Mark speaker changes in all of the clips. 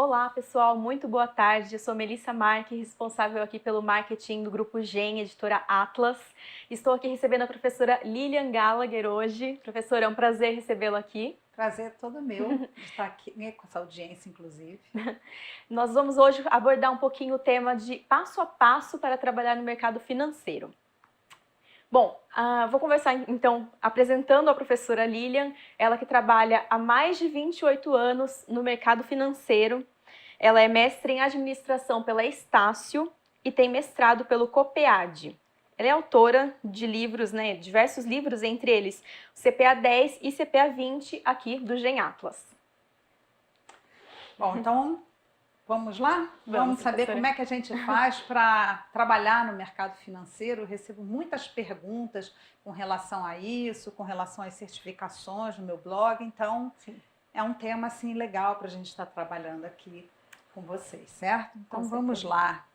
Speaker 1: Olá, pessoal, muito boa tarde. Eu sou Melissa Marque, responsável aqui pelo marketing do Grupo GEM, editora Atlas. Estou aqui recebendo a professora Lilian Gallagher hoje. Professora, é um prazer recebê-la aqui.
Speaker 2: Prazer é todo meu estar aqui, né, com essa audiência, inclusive.
Speaker 1: Nós vamos hoje abordar um pouquinho o tema de passo a passo para trabalhar no mercado financeiro. Bom, vou conversar então apresentando a professora Lilian, ela que trabalha há mais de 28 anos no mercado financeiro. Ela é mestre em administração pela Estácio e tem mestrado pelo COPEAD. Ela é autora de livros, diversos livros, entre eles CPA 10 e CPA 20 aqui do GEM Atlas.
Speaker 2: Bom, então vamos lá? Vamos saber
Speaker 1: professora.
Speaker 2: como é que a gente faz para trabalhar no mercado financeiro. Eu recebo muitas perguntas com relação a isso, com relação às certificações no meu blog. Então,
Speaker 1: Sim.
Speaker 2: É um tema assim legal para a gente estar trabalhando aqui com vocês, certo? Então
Speaker 1: Com
Speaker 2: vamos
Speaker 1: certeza.
Speaker 2: lá.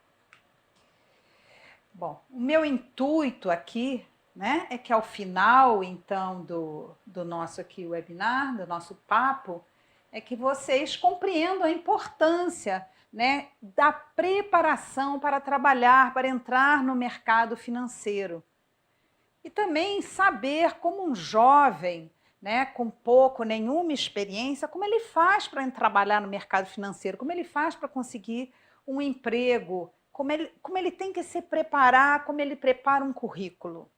Speaker 2: Bom, o meu intuito aqui, né, é que ao final, então, do nosso aqui webinar, do nosso papo, é que vocês compreendam a importância, né, da preparação para trabalhar, para entrar no mercado financeiro. E também saber como um jovem, né, com pouco, nenhuma experiência, como ele faz para trabalhar no mercado financeiro, como ele faz para conseguir um emprego, como ele tem que se preparar, como ele prepara um currículo.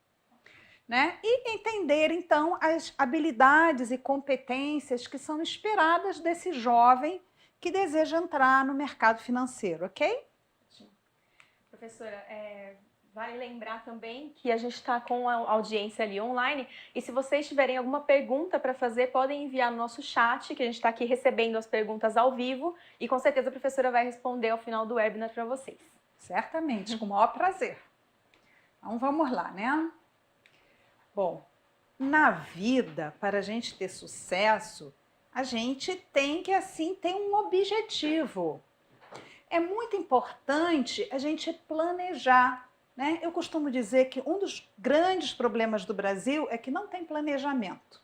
Speaker 2: Né? E entender, então, as habilidades e competências que são esperadas desse jovem que deseja entrar no mercado financeiro, ok?
Speaker 1: Professora, vale lembrar também que a gente está com a audiência ali online e se vocês tiverem alguma pergunta para fazer, podem enviar no nosso chat, que a gente está aqui recebendo as perguntas ao vivo e com certeza a professora vai responder ao final do webinar para vocês.
Speaker 2: Certamente, com o maior prazer. Então vamos lá, né? Bom, na vida, para a gente ter sucesso, a gente tem que, assim, ter um objetivo. É muito importante a gente planejar, né? Eu costumo dizer que um dos grandes problemas do Brasil é que não tem planejamento.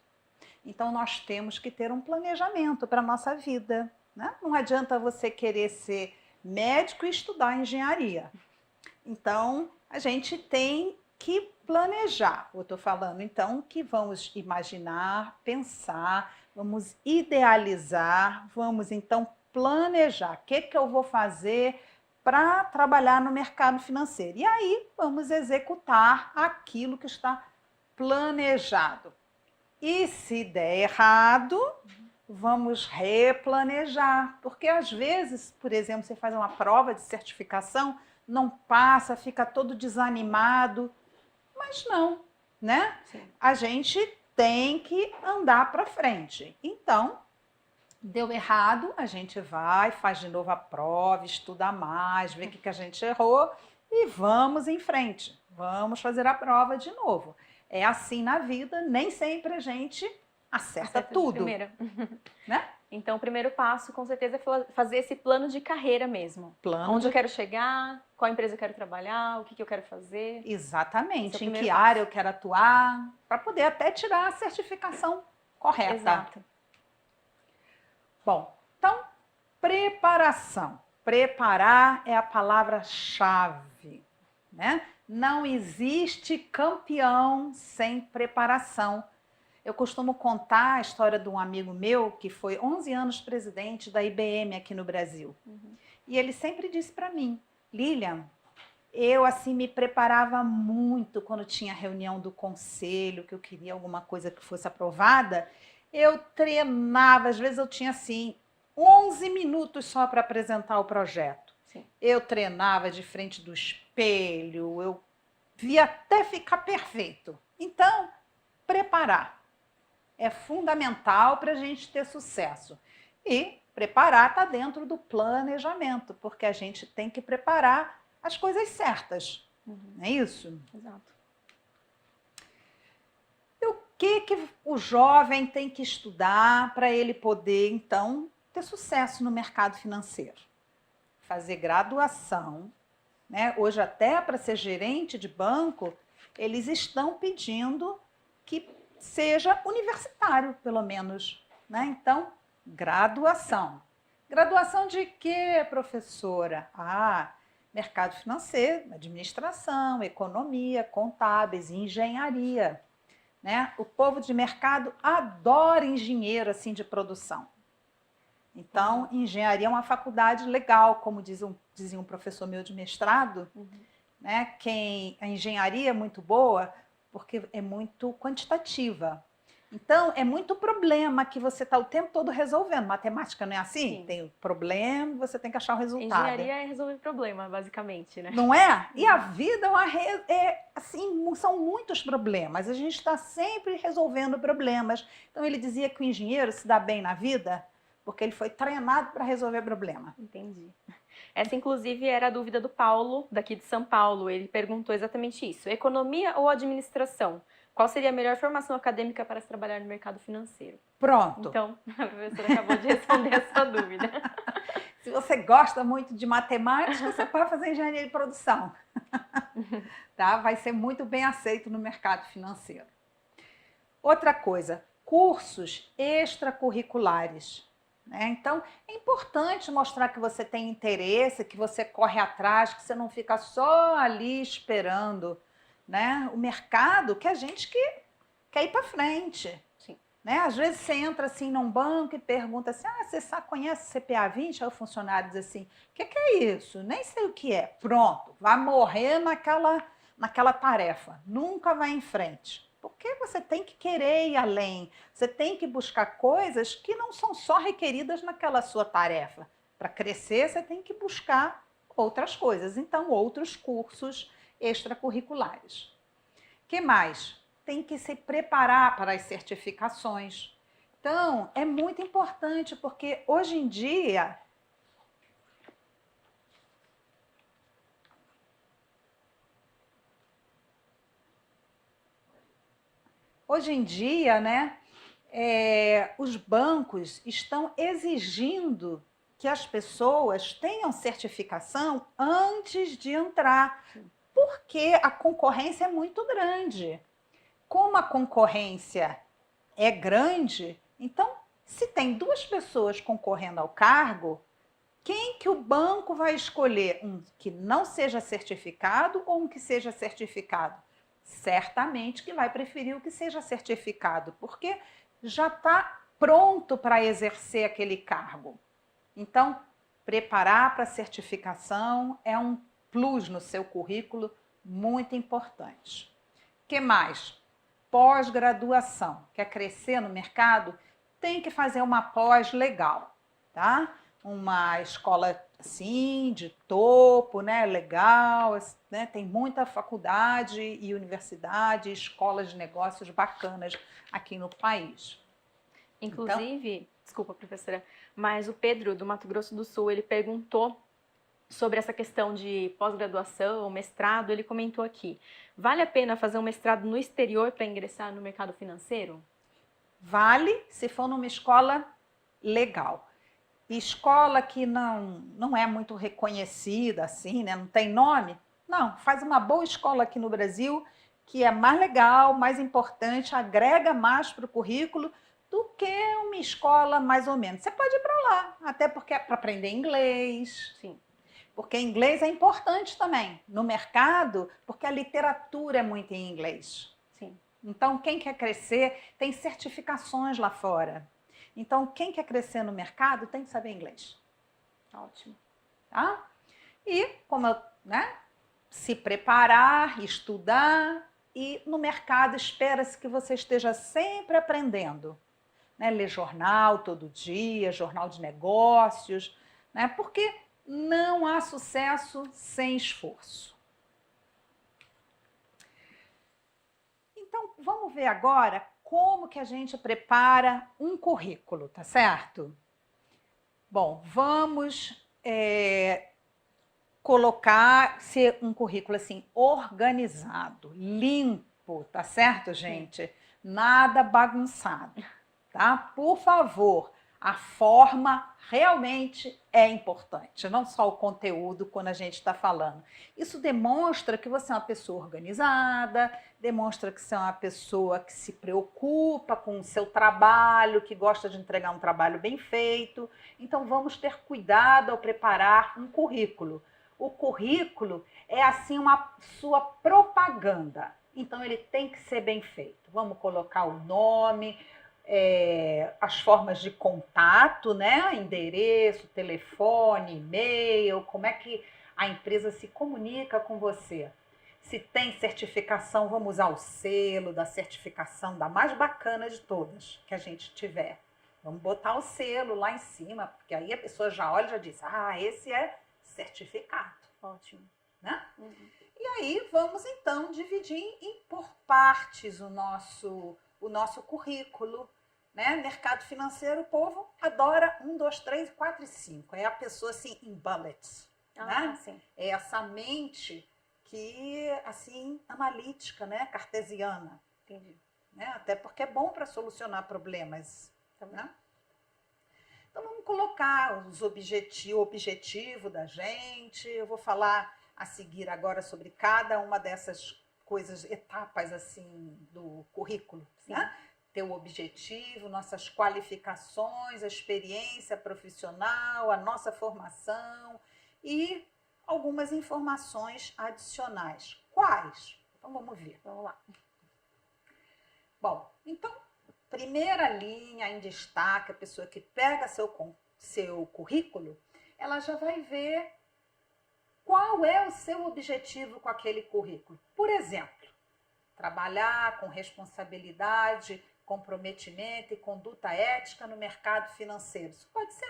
Speaker 2: Então, nós temos que ter um planejamento para a nossa vida, né? Não adianta você querer ser médico e estudar engenharia. Então, a gente tem que planejar. Eu estou falando, então, que vamos imaginar, pensar, vamos idealizar, vamos, então, planejar. O que eu vou fazer para trabalhar no mercado financeiro? E aí, vamos executar aquilo que está planejado. E se der errado, vamos replanejar. Porque, às vezes, por exemplo, você faz uma prova de certificação, não passa, fica todo desanimado. Mas não, né?
Speaker 1: Sim.
Speaker 2: A gente tem que andar para frente. Então, deu errado, a gente vai, faz de novo a prova, estuda mais, vê o que a gente errou e vamos em frente. Vamos fazer a prova de novo. É assim na vida, nem sempre a gente acerta tudo.
Speaker 1: Primeira.
Speaker 2: Né?
Speaker 1: Então, o primeiro passo, com certeza, é fazer esse plano de carreira mesmo. Onde eu quero chegar, qual empresa eu quero trabalhar, o que eu quero fazer.
Speaker 2: Exatamente, em que
Speaker 1: passo.
Speaker 2: área eu quero atuar, para poder até tirar a certificação correta.
Speaker 1: Exato.
Speaker 2: Bom, então, preparação. Preparar é a palavra-chave, né? Não existe campeão sem preparação. Eu costumo contar a história de um amigo meu que foi 11 anos presidente da IBM aqui no Brasil. E ele sempre disse para mim, Lilian, eu assim me preparava muito quando tinha reunião do conselho, que eu queria alguma coisa que fosse aprovada. Eu treinava, às vezes eu tinha assim 11 minutos só para apresentar o projeto.
Speaker 1: Sim.
Speaker 2: Eu treinava de frente do espelho, eu via até ficar perfeito. Então, preparar é fundamental para a gente ter sucesso. E preparar está dentro do planejamento, porque a gente tem que preparar as coisas certas. Não é isso?
Speaker 1: Exato.
Speaker 2: E o que o jovem tem que estudar para ele poder, então, ter sucesso no mercado financeiro? Fazer graduação, né? Hoje até para ser gerente de banco, eles estão pedindo que seja universitário, pelo menos, né? Então, graduação. Graduação de quê, professora? Mercado financeiro, administração, economia, contábeis, engenharia, né? O povo de mercado adora engenheiro assim de produção. Então, engenharia é uma faculdade legal, como dizia um professor meu de mestrado, né? A engenharia é muito boa porque é muito quantitativa. Então, é muito problema que você está o tempo todo resolvendo. Matemática não é assim?
Speaker 1: Sim.
Speaker 2: Tem o problema e você tem que achar o resultado.
Speaker 1: Engenharia é resolver problema, basicamente, né?
Speaker 2: Não é? E a vida assim, são muitos problemas. A gente está sempre resolvendo problemas. Então, ele dizia que o engenheiro se dá bem na vida porque ele foi treinado para resolver problema.
Speaker 1: Entendi. Essa, inclusive, era a dúvida do Paulo, daqui de São Paulo. Ele perguntou exatamente isso. Economia ou administração? Qual seria a melhor formação acadêmica para se trabalhar no mercado financeiro?
Speaker 2: Pronto.
Speaker 1: Então, a professora acabou de responder a sua dúvida.
Speaker 2: Se você gosta muito de matemática, você pode fazer engenharia de produção. Tá? Vai ser muito bem aceito no mercado financeiro. Outra coisa, cursos extracurriculares. Né? Então, é importante mostrar que você tem interesse, que você corre atrás, que você não fica só ali esperando, né? O mercado que a gente quer ir para frente.
Speaker 1: Sim.
Speaker 2: Né? Às vezes você entra assim num banco e pergunta assim, você conhece CPA 20? Aí o funcionário diz assim, o que é isso? Nem sei o que é. Pronto, vai morrer naquela tarefa, nunca vai em frente. Porque você tem que querer ir além, você tem que buscar coisas que não são só requeridas naquela sua tarefa. Para crescer, você tem que buscar outras coisas, então outros cursos extracurriculares. O que mais? Tem que se preparar para as certificações. Então, é muito importante, porque hoje em dia né, os bancos estão exigindo que as pessoas tenham certificação antes de entrar, porque a concorrência é muito grande. Como a concorrência é grande, então, se tem duas pessoas concorrendo ao cargo, quem que o banco vai escolher? Um que não seja certificado ou um que seja certificado? Certamente que vai preferir o que seja certificado, porque já está pronto para exercer aquele cargo. Então, preparar para a certificação é um plus no seu currículo muito importante. O que mais? Pós-graduação. Quer crescer no mercado? Tem que fazer uma pós legal, tá? Uma escola assim, de topo, né? Legal, né? Tem muita faculdade e universidade, escolas de negócios bacanas aqui no país.
Speaker 1: Inclusive, desculpa, professora, mas o Pedro, do Mato Grosso do Sul, ele perguntou sobre essa questão de pós-graduação, mestrado. Ele comentou aqui, vale a pena fazer um mestrado no exterior para ingressar no mercado financeiro?
Speaker 2: Vale se for numa escola legal. Escola que não é muito reconhecida, assim, né? Não tem nome, não, faz uma boa escola aqui no Brasil, que é mais legal, mais importante, agrega mais para o currículo do que uma escola mais ou menos. Você pode ir para lá, até porque é para aprender inglês.
Speaker 1: Sim.
Speaker 2: Porque inglês é importante também no mercado, porque a literatura é muito em inglês.
Speaker 1: Sim.
Speaker 2: Então, quem quer crescer, tem certificações lá fora. Então, quem quer crescer no mercado tem que saber inglês.
Speaker 1: Ótimo.
Speaker 2: Tá? E, se preparar, estudar, e no mercado espera-se que você esteja sempre aprendendo. Né? Ler jornal todo dia, jornal de negócios, né? Porque não há sucesso sem esforço. Então, vamos ver agora como que a gente prepara um currículo, tá certo? Bom, vamos colocar ser um currículo assim organizado, limpo, tá certo, gente? Nada bagunçado, tá? Por favor, A forma realmente é importante, não só o conteúdo quando a gente está falando. Isso demonstra que você é uma pessoa organizada, demonstra que você é uma pessoa que se preocupa com o seu trabalho, que gosta de entregar um trabalho bem feito. Então vamos ter cuidado ao preparar um currículo. O currículo é assim uma sua propaganda. Então ele tem que ser bem feito. Vamos colocar o nome, as formas de contato, né? Endereço, telefone, e-mail, como é que a empresa se comunica com você. Se tem certificação, vamos usar o selo da certificação, da mais bacana de todas que a gente tiver. Vamos botar o selo lá em cima, porque aí a pessoa já olha e já diz, esse é certificado.
Speaker 1: Ótimo.
Speaker 2: Né? Uhum. E aí vamos então dividir por partes o nosso currículo. Né? Mercado financeiro, o povo adora 1, 2, 3, 4 e 5. É a pessoa assim em bullets. Né?
Speaker 1: Sim.
Speaker 2: É essa mente que assim analítica, né? Cartesiana.
Speaker 1: Entendi.
Speaker 2: Né? Até porque é bom para solucionar problemas. Né? Então vamos colocar o objetivo da gente. Eu vou falar a seguir agora sobre cada uma dessas coisas, etapas assim do currículo. Né? Ter o objetivo, nossas qualificações, a experiência profissional, a nossa formação e algumas informações adicionais. Quais? Então vamos ver.
Speaker 1: Vamos lá.
Speaker 2: Bom, então, primeira linha em destaque, a pessoa que pega seu currículo, ela já vai ver qual é o seu objetivo com aquele currículo. Por exemplo, trabalhar com responsabilidade, comprometimento e conduta ética no mercado financeiro. Isso pode ser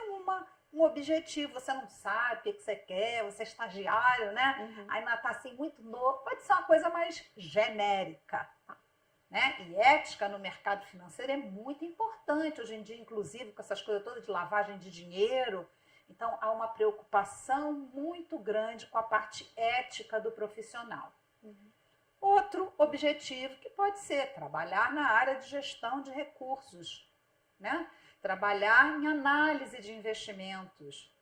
Speaker 2: um objetivo, você não sabe o que você quer, você é estagiário, né?
Speaker 1: Uhum.
Speaker 2: Ainda está assim muito novo, pode ser uma coisa mais genérica. Né? E ética no mercado financeiro é muito importante hoje em dia, inclusive com essas coisas todas de lavagem de dinheiro. Então há uma preocupação muito grande com a parte ética do profissional.
Speaker 1: Uhum.
Speaker 2: Outro objetivo que pode ser trabalhar na área de gestão de recursos, né? Trabalhar em análise de investimentos,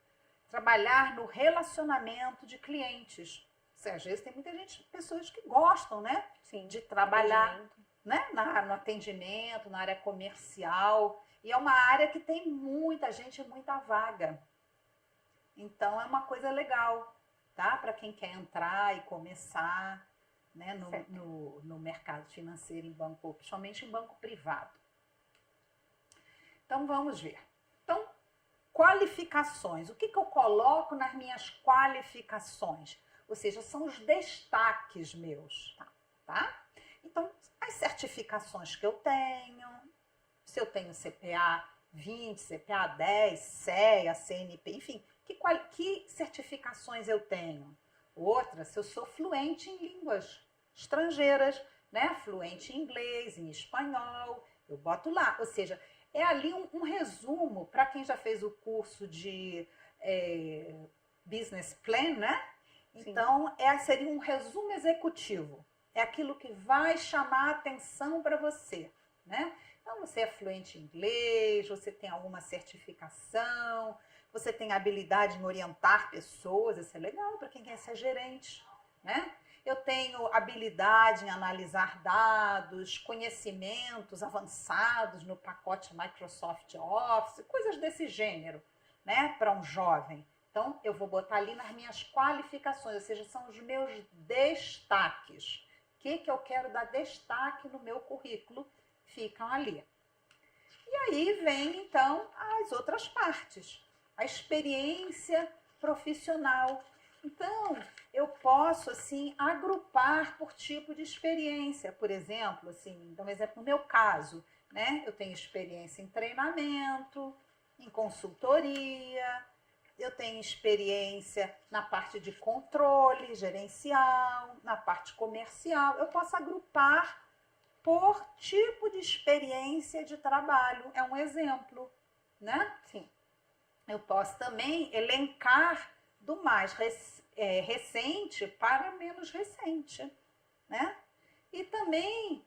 Speaker 2: trabalhar no relacionamento de clientes. Às vezes tem muita gente, pessoas que gostam, né?
Speaker 1: Sim,
Speaker 2: de trabalhar, né? No atendimento, na área comercial. E é uma área que tem muita gente, muita vaga. Então é uma coisa legal, tá? Para quem quer entrar e começar, né, no mercado financeiro, em banco, principalmente em banco privado. Então vamos ver. Então, qualificações. O que eu coloco nas minhas qualificações? Ou seja, são os destaques meus. Tá? Então, as certificações que eu tenho, se eu tenho CPA 20, CPA 10, CEA, CNP, enfim, que certificações eu tenho? Outra, se eu sou fluente em línguas estrangeiras, né? Fluente em inglês, em espanhol, eu boto lá. Ou seja, é ali um resumo para quem já fez o curso de Business Plan, né? Então, seria um resumo executivo. É aquilo que vai chamar a atenção para você, né? Então, você é fluente em inglês, você tem alguma certificação, você tem habilidade em orientar pessoas, isso é legal para quem quer ser gerente, né? Eu tenho habilidade em analisar dados, conhecimentos avançados no pacote Microsoft Office, coisas desse gênero, né? Para um jovem. Então, eu vou botar ali nas minhas qualificações, ou seja, são os meus destaques. O que eu quero dar destaque no meu currículo? Ficam ali. E aí vem, então, as outras partes. A experiência profissional. Então, eu posso, assim, agrupar por tipo de experiência. Por exemplo, assim, dar um exemplo no meu caso, né? Eu tenho experiência em treinamento, em consultoria, eu tenho experiência na parte de controle gerencial, na parte comercial. Eu posso agrupar por tipo de experiência de trabalho. É um exemplo, né?
Speaker 1: Sim.
Speaker 2: Eu posso também elencar do mais recente para menos recente, né? E também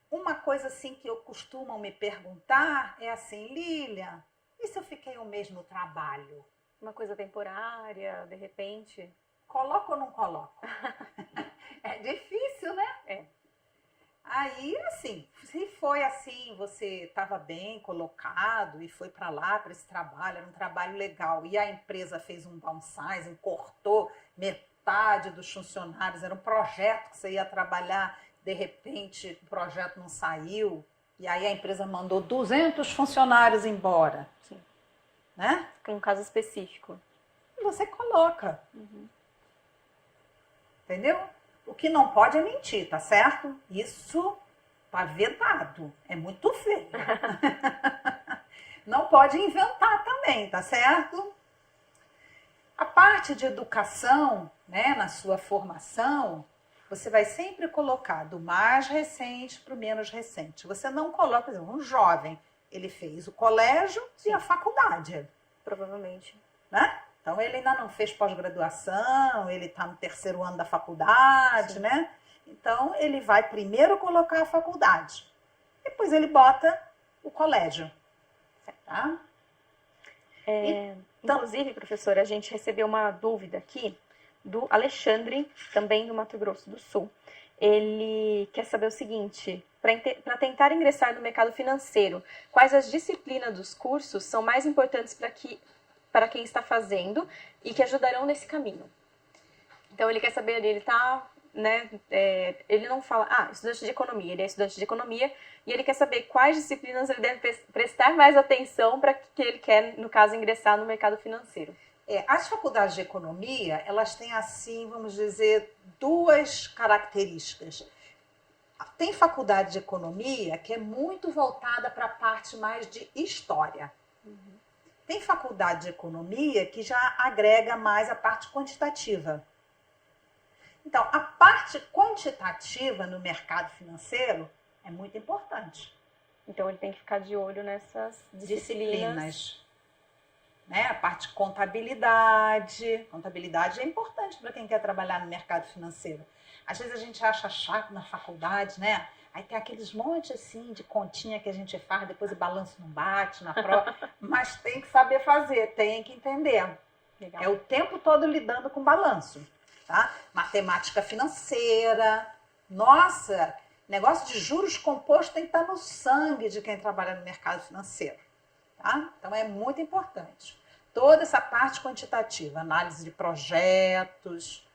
Speaker 2: uma coisa assim que eu costumo me perguntar é assim, Lilian, E se eu fiquei um mês no trabalho?
Speaker 1: Uma coisa temporária, de repente.
Speaker 2: Coloco ou não coloco? É difícil, né?
Speaker 1: É.
Speaker 2: Aí, assim, se foi assim, você estava bem colocado e foi para lá, para esse trabalho, era um trabalho legal, e a empresa fez um downsizing, cortou metade dos funcionários, era um projeto que você ia trabalhar, de repente o projeto não saiu, e aí a empresa mandou 200 funcionários embora.
Speaker 1: Sim.
Speaker 2: Né?
Speaker 1: Um caso específico.
Speaker 2: E você coloca. Entendeu? O que não pode é mentir, tá certo? Isso tá vedado. É muito feio. Não pode inventar também, tá certo? A parte de educação, né, na sua formação, você vai sempre colocar do mais recente para o menos recente. Você não coloca, por exemplo, um jovem, ele fez o colégio e a faculdade.
Speaker 1: Provavelmente.
Speaker 2: Né? Então, ele ainda não fez pós-graduação, ele está no 3º ano da faculdade, né? Então, ele vai primeiro colocar a faculdade. Depois ele bota o colégio. Tá?
Speaker 1: Inclusive, professora, a gente recebeu uma dúvida aqui do Alexandre, também do Mato Grosso do Sul. Ele quer saber o seguinte: para tentar ingressar no mercado financeiro, quais as disciplinas dos cursos são mais importantes para quem está fazendo e que ajudarão nesse caminho? Então ele quer saber, ele está, né, ele não fala, estudante de economia, ele é estudante de economia, e ele quer saber quais disciplinas ele deve prestar mais atenção para que ele quer, no caso, ingressar no mercado financeiro.
Speaker 2: As faculdades de economia, elas têm assim, vamos dizer, 2 características. Tem faculdade de economia que é muito voltada para a parte mais de história. Tem faculdade de economia que já agrega mais a parte quantitativa. Então, a parte quantitativa no mercado financeiro é muito importante.
Speaker 1: Então, ele tem que ficar de olho nessas disciplinas.
Speaker 2: Né? A parte de contabilidade. Contabilidade é importante para quem quer trabalhar no mercado financeiro. Às vezes a gente acha chato na faculdade, né? Aí tem aqueles montes assim de continha que a gente faz, depois o balanço não bate na prova, mas tem que saber fazer, tem que entender. Legal. É o tempo todo lidando com balanço, tá? Matemática financeira. Nossa, negócio de juros compostos tem que estar no sangue de quem trabalha no mercado financeiro, tá? Então é muito importante. Toda essa parte quantitativa, análise de projetos,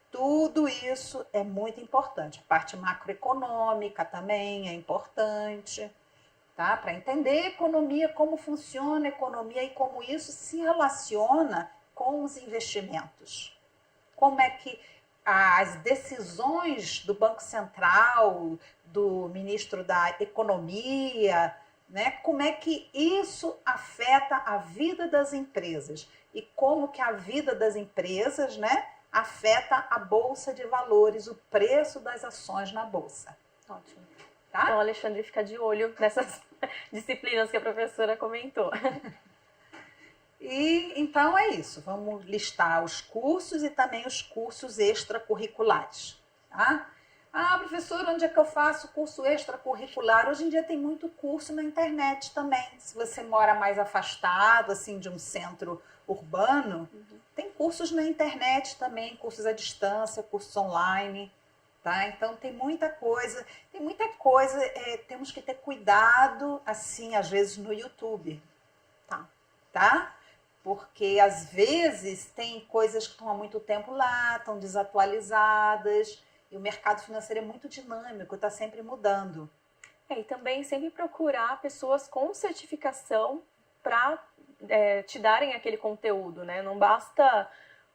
Speaker 2: tudo isso é muito importante. A parte macroeconômica também é importante, tá? Para entender a economia, como funciona a economia e como isso se relaciona com os investimentos. Como é que as decisões do Banco Central, do ministro da Economia, né? Como é que isso afeta a vida das empresas e como que a vida das empresas, né, afeta a bolsa de valores, o preço das ações na bolsa.
Speaker 1: Ótimo.
Speaker 2: Tá?
Speaker 1: Então, Alexandre, fica de olho nessas disciplinas que a professora comentou.
Speaker 2: E então é isso. Vamos listar os cursos e também os cursos extracurriculares. Tá? Professora, onde é que eu faço curso extracurricular? Hoje em dia tem muito curso na internet também. Se você mora mais afastado, assim, de um centro urbano, tem cursos na internet também, cursos à distância, cursos online, tá? Então tem muita coisa, temos que ter cuidado, assim, às vezes no YouTube, tá? Porque às vezes tem coisas que estão há muito tempo lá, estão desatualizadas, e o mercado financeiro é muito dinâmico, está sempre mudando.
Speaker 1: E também sempre procurar pessoas com certificação para te darem aquele conteúdo, né? Não basta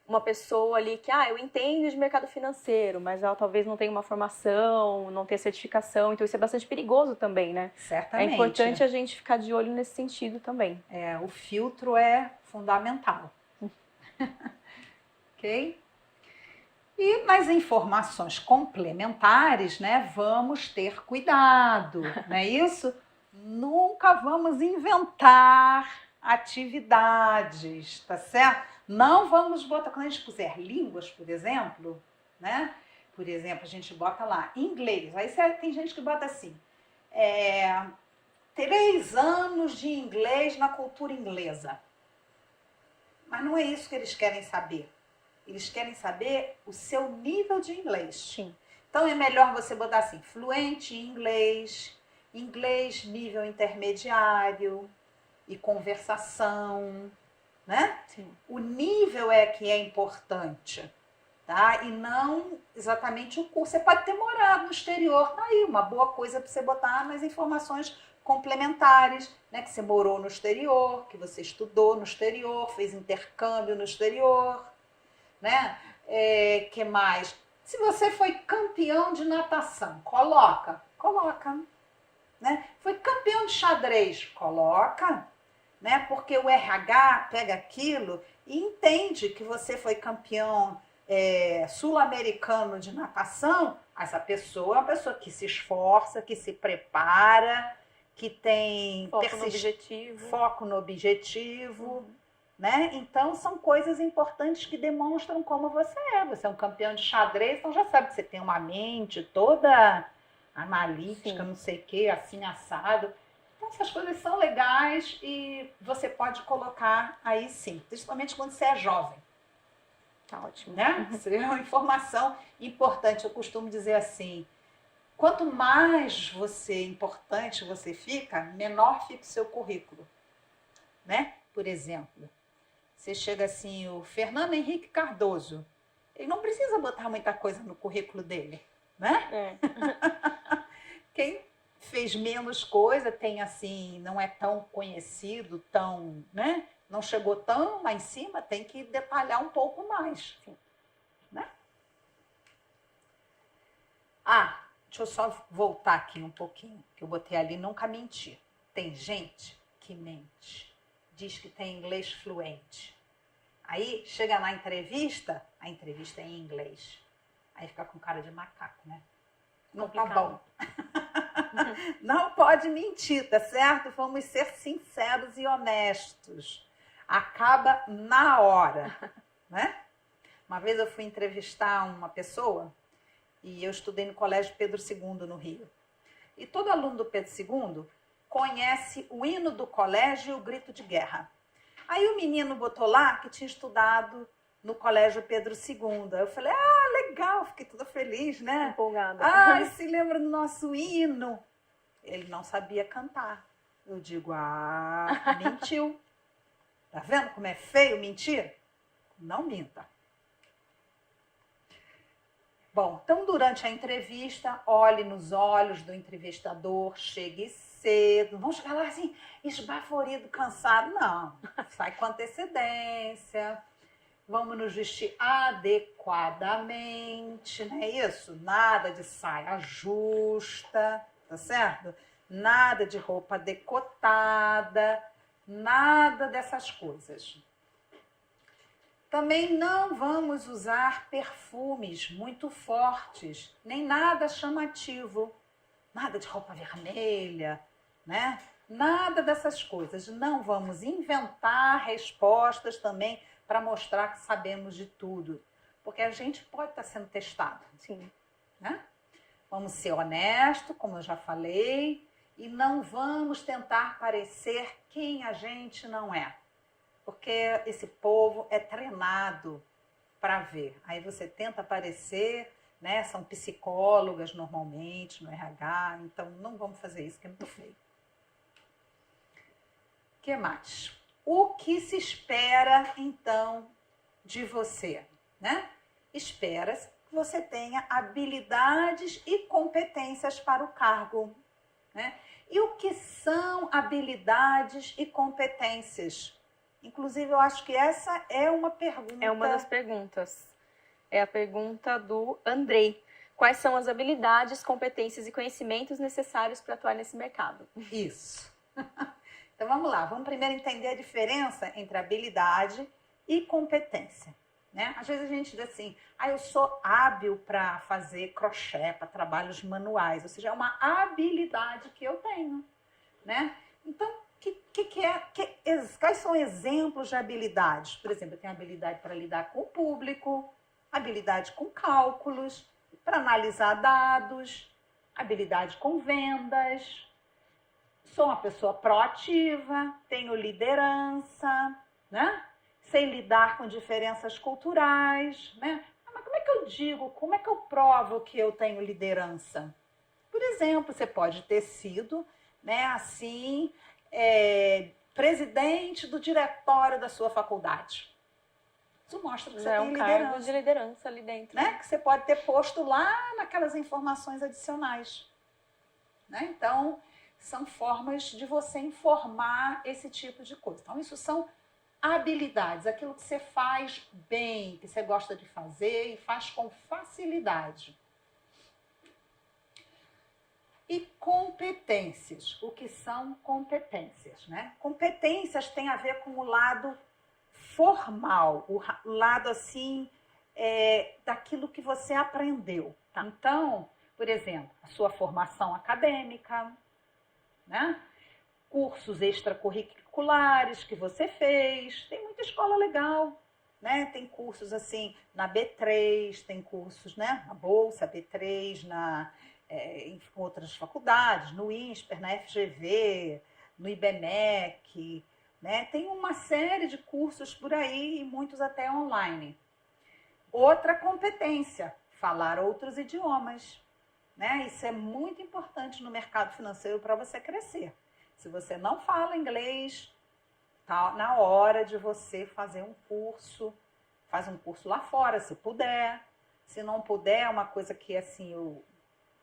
Speaker 1: uma pessoa ali que, eu entendo de mercado financeiro, mas ela talvez não tenha uma formação, não tenha certificação, então isso é bastante perigoso também, né?
Speaker 2: Certamente.
Speaker 1: É importante a gente ficar de olho nesse sentido também.
Speaker 2: O filtro é fundamental. Ok? E nas informações complementares, né, vamos ter cuidado, não é isso? Nunca vamos inventar atividades, tá certo? Não vamos botar, quando a gente puser línguas, por exemplo, né? Por exemplo, a gente bota lá inglês. Aí tem gente que bota assim, 3 anos de inglês na cultura inglesa. Mas não é isso que eles querem saber. Eles querem saber o seu nível de inglês.
Speaker 1: Sim.
Speaker 2: Então é melhor você botar assim, fluente em inglês, inglês nível intermediário e conversação, né?
Speaker 1: Sim.
Speaker 2: O nível é que é importante, tá? E não exatamente o curso. Você pode ter morado no exterior, tá aí, uma boa coisa para você botar nas informações complementares, né? Que você morou no exterior, que você estudou no exterior, fez intercâmbio no exterior, né? Que mais? Se você foi campeão de natação, coloca, né? Foi campeão de xadrez, coloca, né? Porque o RH pega aquilo e entende que você foi campeão sul-americano de natação. Essa pessoa é uma pessoa que se esforça, que se prepara, que tem foco no objetivo, né? Então são coisas importantes que demonstram como você é. Você é um campeão de xadrez, então já sabe que você tem uma mente toda analítica, não sei o que, assim assado. Então essas coisas são legais e você pode colocar aí sim, principalmente quando você é jovem.
Speaker 1: Tá ótimo.
Speaker 2: Né? Isso é uma informação importante. Eu costumo dizer assim, quanto mais importante você fica, menor fica o seu currículo. Né? Por exemplo, você chega assim, o Fernando Henrique Cardoso, ele não precisa botar muita coisa no currículo dele, né? Quem fez menos coisa, tem assim, não é tão conhecido, tão, né? Não chegou tão lá em cima, tem que detalhar um pouco mais, né? Deixa eu só voltar aqui um pouquinho, que eu botei ali, nunca mentir. Tem gente que mente, diz que tem inglês fluente. Aí chega na entrevista, a entrevista é em inglês. Aí fica com cara de macaco, né? Não tá bom. Não pode mentir, tá certo? Vamos ser sinceros e honestos. Acaba na hora, né? Uma vez eu fui entrevistar uma pessoa e eu estudei no Colégio Pedro II, no Rio. E todo aluno do Pedro II conhece o hino do colégio e o grito de guerra. Aí o menino botou lá que tinha estudado no Colégio Pedro II. Eu falei, legal, fiquei toda feliz, né?
Speaker 1: Empolgada.
Speaker 2: Se lembra do nosso hino. Ele não sabia cantar. Eu digo, mentiu. Tá vendo como é feio mentir? Não minta. Bom, então durante a entrevista, olhe nos olhos do entrevistador, chegue cedo, não chegar lá assim, esbaforido, cansado, não. Sai com antecedência, vamos nos vestir adequadamente, não é isso? Nada de saia justa, tá certo? Nada de roupa decotada, nada dessas coisas. Também não vamos usar perfumes muito fortes, nem nada chamativo, nada de roupa vermelha, né? Nada dessas coisas. Não vamos inventar respostas também para mostrar que sabemos de tudo, porque a gente pode estar sendo testado.
Speaker 1: Sim.
Speaker 2: Né? Vamos ser honestos, como eu já falei, e não vamos tentar parecer quem a gente não é. Porque esse povo é treinado para ver. Aí você tenta parecer, né? São psicólogas normalmente no RH, então não vamos fazer isso, que é muito feio. O que mais? O que se espera, então, de você? Né? Espera-se que você tenha habilidades e competências para o cargo. Né? E o que são habilidades e competências? Inclusive, eu acho que essa é uma pergunta...
Speaker 1: É uma das perguntas. É a pergunta do Andrei. Quais são as habilidades, competências e conhecimentos necessários para atuar nesse mercado?
Speaker 2: Isso. Então, vamos lá. Vamos primeiro entender a diferença entre habilidade e competência. Né? Às vezes a gente diz assim, eu sou hábil para fazer crochê, para trabalhos manuais. Ou seja, é uma habilidade que eu tenho. Né? Então, quais são exemplos de habilidades? Por exemplo, eu tenho habilidade para lidar com o público, habilidade com cálculos, para analisar dados, habilidade com vendas. sou uma pessoa proativa, tenho liderança, né? Sei lidar com diferenças culturais, né? Mas como é que eu digo, como é que eu provo que eu tenho liderança? Por exemplo, você pode ter sido, né, assim, presidente do diretório da sua faculdade. Isso mostra que você tem liderança.
Speaker 1: É um cargo de liderança ali dentro.
Speaker 2: Né? Que você pode ter posto lá naquelas informações adicionais. Né? Então, são formas de você informar esse tipo de coisa. Então, isso são habilidades, aquilo que você faz bem, que você gosta de fazer e faz com facilidade. E competências. O que são competências? Né? Competências têm a ver com o lado formal, o lado assim, daquilo que você aprendeu. Tá? Então, por exemplo, a sua formação acadêmica, né? Cursos extracurriculares que você fez, tem muita escola legal, né? Tem cursos assim na B3, tem cursos, né? Na Bolsa B3, em outras faculdades, no INSPER, na FGV, no IBMEC, né? Tem uma série de cursos por aí e muitos até online. Outra competência, falar outros idiomas, né? Isso é muito importante no mercado financeiro para você crescer. Se você não fala inglês, tá na hora de você fazer um curso. Faz um curso lá fora, se puder. Se não puder, é uma coisa que assim eu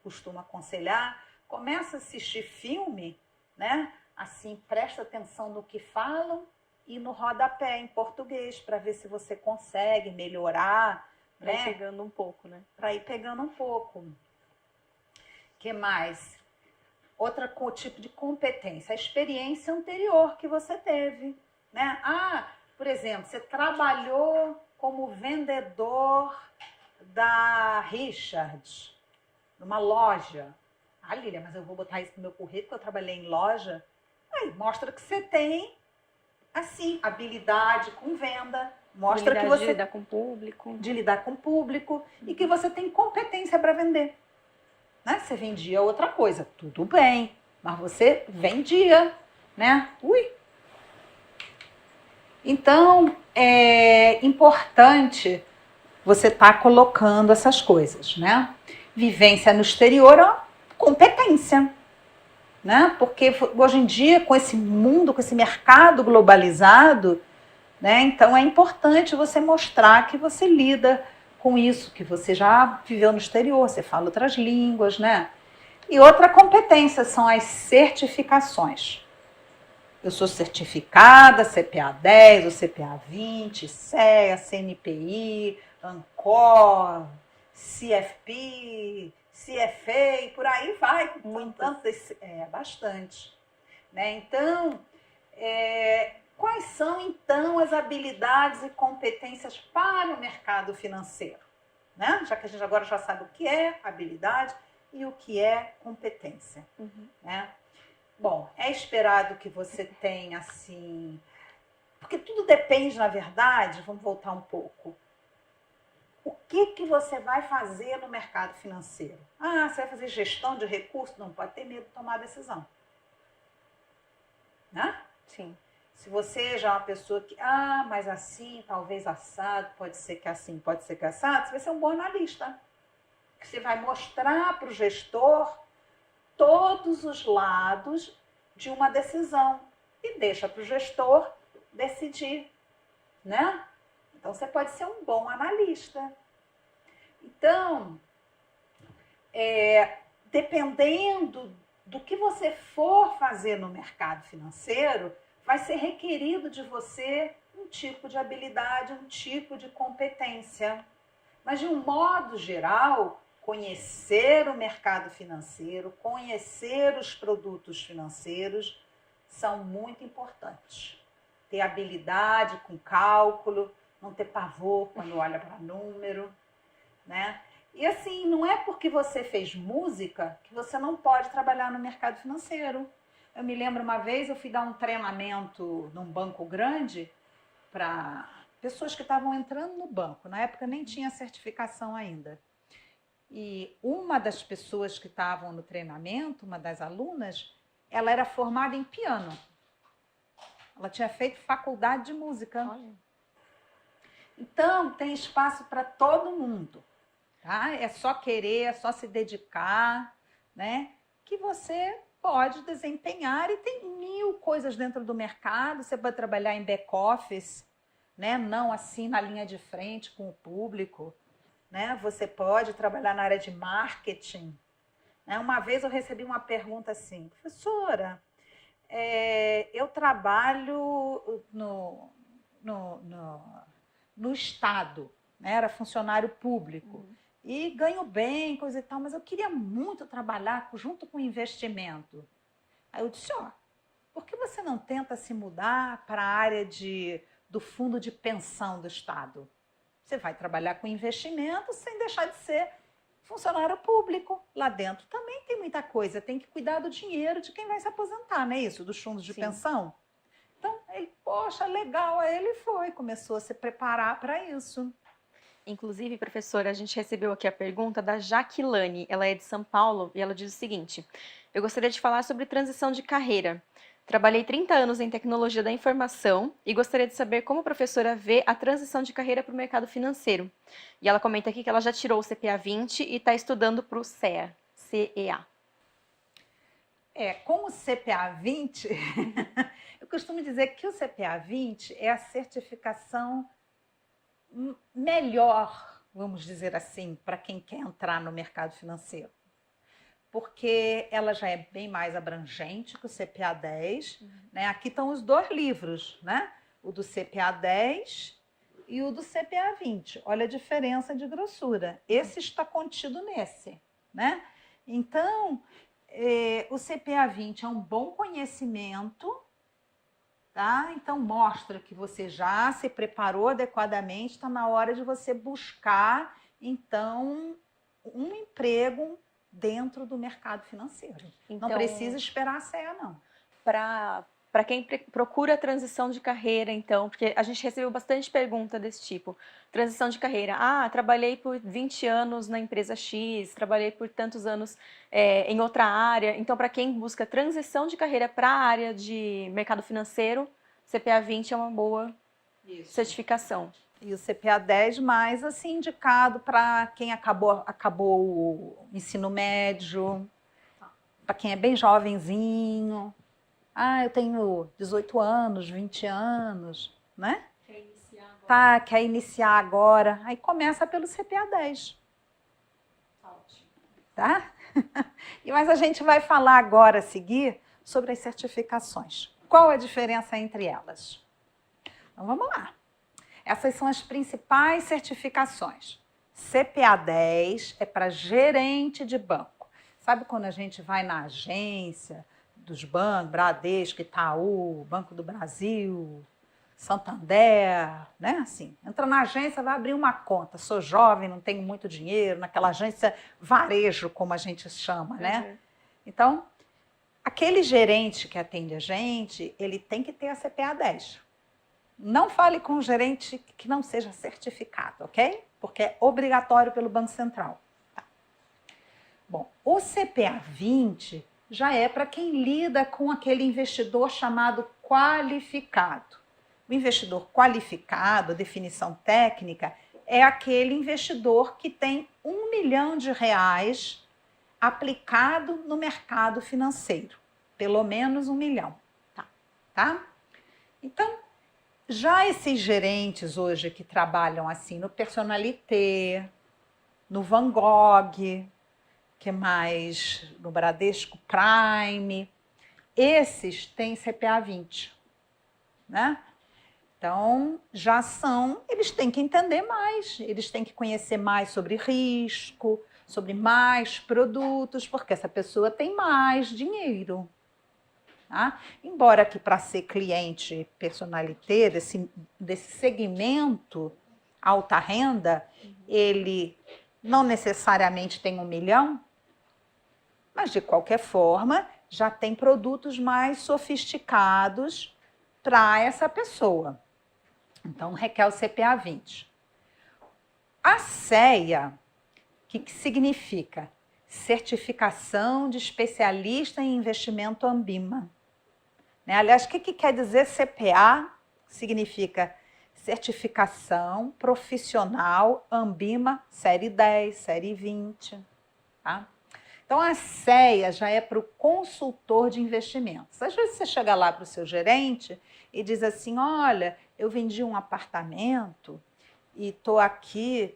Speaker 2: costumo aconselhar, começa a assistir filme, né? Assim, presta atenção no que falam e no rodapé em português, para ver se você consegue melhorar.
Speaker 1: Para ir pegando um pouco, né?
Speaker 2: Para ir pegando um pouco. O que mais? Outro tipo de competência, a experiência anterior que você teve, né? Por exemplo, você trabalhou como vendedor da Richard, numa loja. Lília, mas eu vou botar isso no meu currículo, eu trabalhei em loja. Aí, mostra que você tem, assim, habilidade com venda. Mostra que você...
Speaker 1: De lidar com o público.
Speaker 2: De lidar com o público. E que você tem competência para vender. Né? Você vendia outra coisa, tudo bem, mas você vendia, né? Então, é importante você estar colocando essas coisas, né? Vivência no exterior é uma competência, né? Porque hoje em dia, com esse mundo, com esse mercado globalizado, né? Então é importante você mostrar que você lida com isso, que você já viveu no exterior, você fala outras línguas, né? E outra competência são as certificações. Eu sou certificada, CPA 10, ou CPA 20, CEA, CNPI, ANCOR, CFP, CFA, e por aí vai. Bastante. Né? Então, quais são, então, as habilidades e competências para o mercado financeiro? Né? Já que a gente agora já sabe o que é habilidade e o que é competência. Né? Bom, é esperado que você tenha, assim... Porque tudo depende, na verdade, vamos voltar um pouco. O que você vai fazer no mercado financeiro? Você vai fazer gestão de recursos? Não pode ter medo de tomar decisão. Né?
Speaker 1: Sim.
Speaker 2: Se você já é uma pessoa que, mas assim, talvez assado, pode ser que assim, pode ser que assado, você vai ser um bom analista. Que você vai mostrar para o gestor todos os lados de uma decisão e deixa para o gestor decidir, né? Então, você pode ser um bom analista. Então, dependendo do que você for fazer no mercado financeiro, vai ser requerido de você um tipo de habilidade, um tipo de competência. Mas, de um modo geral, conhecer o mercado financeiro, conhecer os produtos financeiros são muito importantes. Ter habilidade com cálculo, não ter pavor quando olha para número, né? E assim, não é porque você fez música que você não pode trabalhar no mercado financeiro. Eu me lembro uma vez, eu fui dar um treinamento num banco grande para pessoas que estavam entrando no banco. Na época nem tinha certificação ainda. E uma das pessoas que estavam no treinamento, uma das alunas, ela era formada em piano. Ela tinha feito faculdade de música.
Speaker 1: Olha.
Speaker 2: Então, tem espaço para todo mundo. Tá? É só querer, é só se dedicar, né? Que você pode desempenhar, e tem 1000 coisas dentro do mercado. Você pode trabalhar em back-office, né? Não assim na linha de frente com o público, né? Você pode trabalhar na área de marketing. Né? Uma vez eu recebi uma pergunta assim: professora, eu trabalho no Estado, né? Era funcionário público. E ganho bem, coisa e tal, mas eu queria muito trabalhar junto com investimento. Aí eu disse, por que você não tenta se mudar para a área do fundo de pensão do Estado? Você vai trabalhar com investimento sem deixar de ser funcionário público. Lá dentro também tem muita coisa, tem que cuidar do dinheiro de quem vai se aposentar, não é isso? Dos fundos de pensão. Então, ele, poxa, legal, aí ele começou a se preparar para isso.
Speaker 1: Inclusive, professora, a gente recebeu aqui a pergunta da Jaquilane, ela é de São Paulo, e ela diz o seguinte: eu gostaria de falar sobre transição de carreira. Trabalhei 30 anos em tecnologia da informação e gostaria de saber como a professora vê a transição de carreira para o mercado financeiro. E ela comenta aqui que ela já tirou o CPA 20 e está estudando para o CEA.
Speaker 2: Com o CPA 20, eu costumo dizer que o CPA 20 é a certificação melhor, vamos dizer assim, para quem quer entrar no mercado financeiro. Porque ela já é bem mais abrangente que o CPA 10. Né? Aqui estão os 2 livros, né? O do CPA 10 e o do CPA 20. Olha a diferença de grossura. Esse está contido nesse. Né? Então, o CPA 20 é um bom conhecimento. Tá? Então, mostra que você já se preparou adequadamente, está na hora de você buscar, então, um emprego dentro do mercado financeiro. Então, não precisa esperar a CEA, não.
Speaker 1: Para quem procura transição de carreira, então, porque a gente recebeu bastante pergunta desse tipo. Transição de carreira. Trabalhei por 20 anos na empresa X, trabalhei por tantos anos em outra área. Então, para quem busca transição de carreira para a área de mercado financeiro, CPA 20 é uma boa certificação.
Speaker 2: E o CPA 10 mais assim, indicado para quem acabou o ensino médio, para quem é bem jovenzinho. Eu tenho 18 anos, 20 anos, né? Quer iniciar agora. Aí começa pelo CPA 10.
Speaker 1: Ótimo.
Speaker 2: Tá? Mas a gente vai falar agora, a seguir, sobre as certificações. Qual a diferença entre elas? Então vamos lá. Essas são as principais certificações. CPA 10 é para gerente de banco. Sabe quando a gente vai na agência dos bancos, Bradesco, Itaú, Banco do Brasil, Santander, né? Assim, entra na agência, vai abrir uma conta. Sou jovem, não tenho muito dinheiro, naquela agência varejo, como a gente chama, né? Então, aquele gerente que atende a gente, ele tem que ter a CPA 10. Não fale com um gerente que não seja certificado, ok? Porque é obrigatório pelo Banco Central. Tá. Bom, o CPA 20 já é para quem lida com aquele investidor chamado qualificado. O investidor qualificado, a definição técnica, é aquele investidor que tem R$1 milhão aplicado no mercado financeiro. Pelo menos 1 milhão. Tá? Então, já esses gerentes hoje que trabalham assim no Personalité, no Van Gogh, que mais no Bradesco Prime, esses têm CPA 20, né? Então, eles têm que entender mais, eles têm que conhecer mais sobre risco, sobre mais produtos, porque essa pessoa tem mais dinheiro. Tá? Embora que para ser cliente Personalité, desse segmento alta renda, ele não necessariamente tem 1 milhão, mas de qualquer forma já tem produtos mais sofisticados para essa pessoa. Então requer o CPA 20. A CEA, o que significa? certificação de especialista em investimento Ambima. Né? Aliás, o que quer dizer CPA? Significa certificação profissional Ambima série 10, série 20. Tá? Então, a CEA já é para o consultor de investimentos. Às vezes você chega lá para o seu gerente e diz assim, olha, eu vendi um apartamento e estou aqui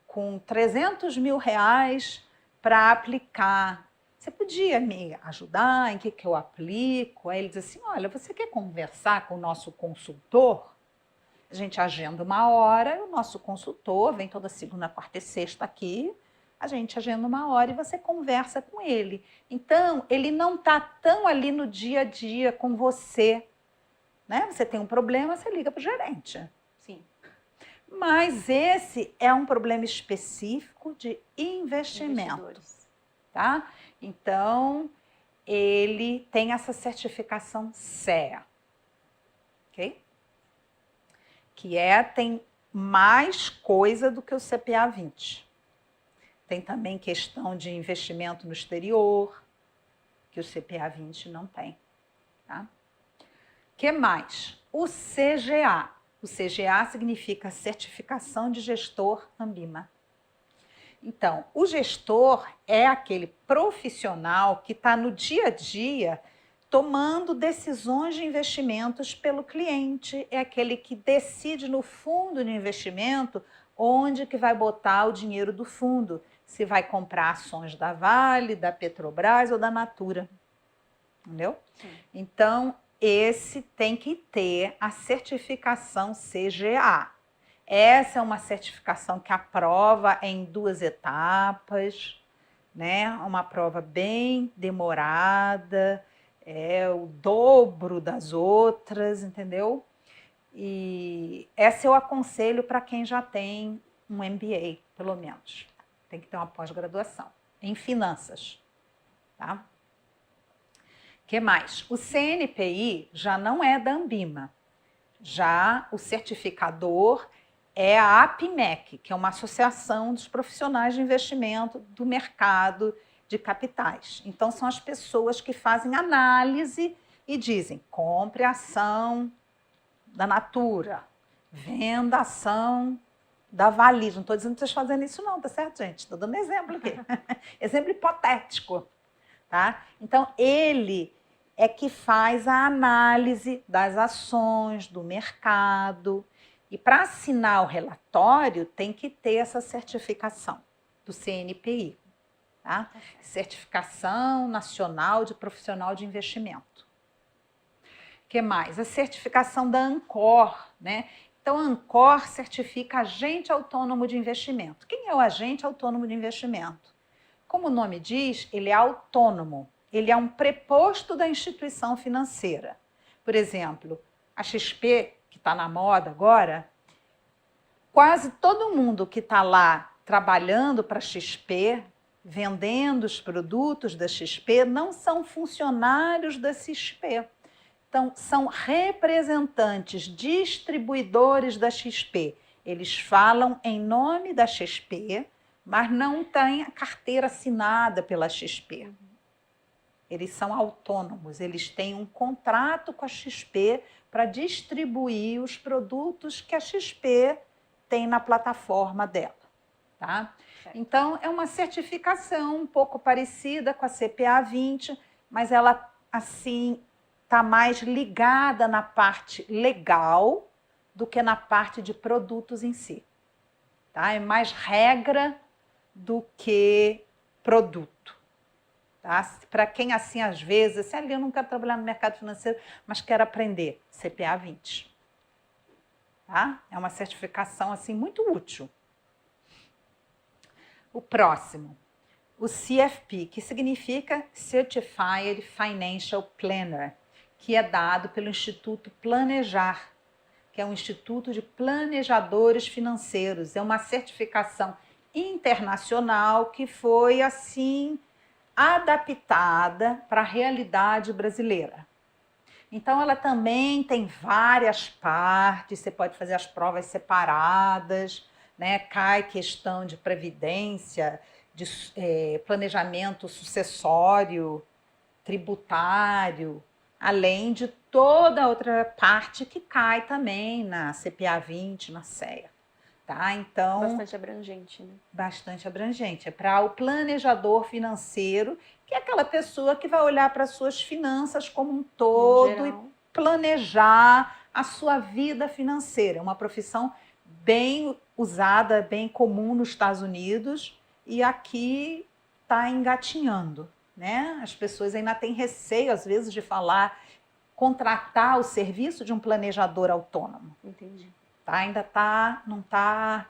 Speaker 2: com 300 mil reais para aplicar. Você podia me ajudar? Em que eu aplico? Aí ele diz assim, olha, você quer conversar com o nosso consultor? A gente agenda uma hora, o nosso consultor vem toda segunda, quarta e sexta aqui, a gente agenda uma hora e você conversa com ele. Então, ele não está tão ali no dia a dia com você. Né? Você tem um problema, você liga para o gerente.
Speaker 1: Sim.
Speaker 2: Mas esse é um problema específico de investimento. Tá? Então, ele tem essa certificação CEA. Ok? Que tem mais coisa do que o CPA 20. Tem também questão de investimento no exterior, que o CPA 20 não tem. Tá? Que mais? O CGA. O CGA significa Certificação de Gestor Ambima. Então, o gestor é aquele profissional que está no dia a dia tomando decisões de investimentos pelo cliente. É aquele que decide no fundo de investimento onde que vai botar o dinheiro do fundo. Se vai comprar ações da Vale, da Petrobras ou da Natura. Entendeu? Sim. Então, esse tem que ter a certificação CGA. Essa é uma certificação que aprova em 2 etapas, né? Uma prova bem demorada, é o dobro das outras, entendeu? E essa eu aconselho para quem já tem um MBA, pelo menos. Tem que ter uma pós-graduação em finanças, tá? Que mais? O CNPI já não é da Ambima. Já o certificador é a APMEC, que é uma associação dos profissionais de investimento do mercado de capitais. Então, são as pessoas que fazem análise e dizem, compre a ação da Natura, venda a ação da Vale. Não estou dizendo que vocês fazem isso não, tá certo, gente? Estou dando exemplo aqui. Exemplo hipotético. Tá? Então, ele é que faz a análise das ações, do mercado. E para assinar o relatório, tem que ter essa certificação do CNPI. Tá? Certificação Nacional de Profissional de Investimento. O que mais? A certificação da Ancor. Né? Então, a Ancor certifica agente autônomo de investimento. Quem é o agente autônomo de investimento? Como o nome diz, ele é autônomo. Ele é um preposto da instituição financeira. Por exemplo, a XP, que está na moda agora, quase todo mundo que está lá trabalhando para a XP, vendendo os produtos da XP, não são funcionários da XP. Então, são representantes, distribuidores da XP. Eles falam em nome da XP, mas não têm a carteira assinada pela XP. Eles são autônomos, eles têm um contrato com a XP para distribuir os produtos que a XP tem na plataforma dela. Tá? Então, é uma certificação um pouco parecida com a CPA 20, mas ela, assim, está mais ligada na parte legal do que na parte de produtos em si. Tá? É mais regra do que produto. Tá? Para quem, assim, às vezes, assim, ali eu não quero trabalhar no mercado financeiro, mas quero aprender, CPA 20. Tá? É uma certificação, assim, muito útil. O próximo, o CFP, que significa Certified Financial Planner, que é dado pelo Instituto Planejar, que é um instituto de planejadores financeiros. É uma certificação internacional que foi, assim, adaptada para a realidade brasileira. Então, ela também tem várias partes, você pode fazer as provas separadas, né? Cai questão de previdência, de planejamento sucessório, tributário, além de toda a outra parte que cai também na CPA 20, na CEA. Tá? Então,
Speaker 1: bastante abrangente, né?
Speaker 2: Bastante abrangente. É para o planejador financeiro, que é aquela pessoa que vai olhar para as suas finanças como um todo e planejar a sua vida financeira. É uma profissão bem usada, bem comum nos Estados Unidos e aqui está engatinhando, né? As pessoas ainda têm receio, às vezes, de contratar o serviço de um planejador autônomo.
Speaker 1: Entendi.
Speaker 2: Tá? Ainda não está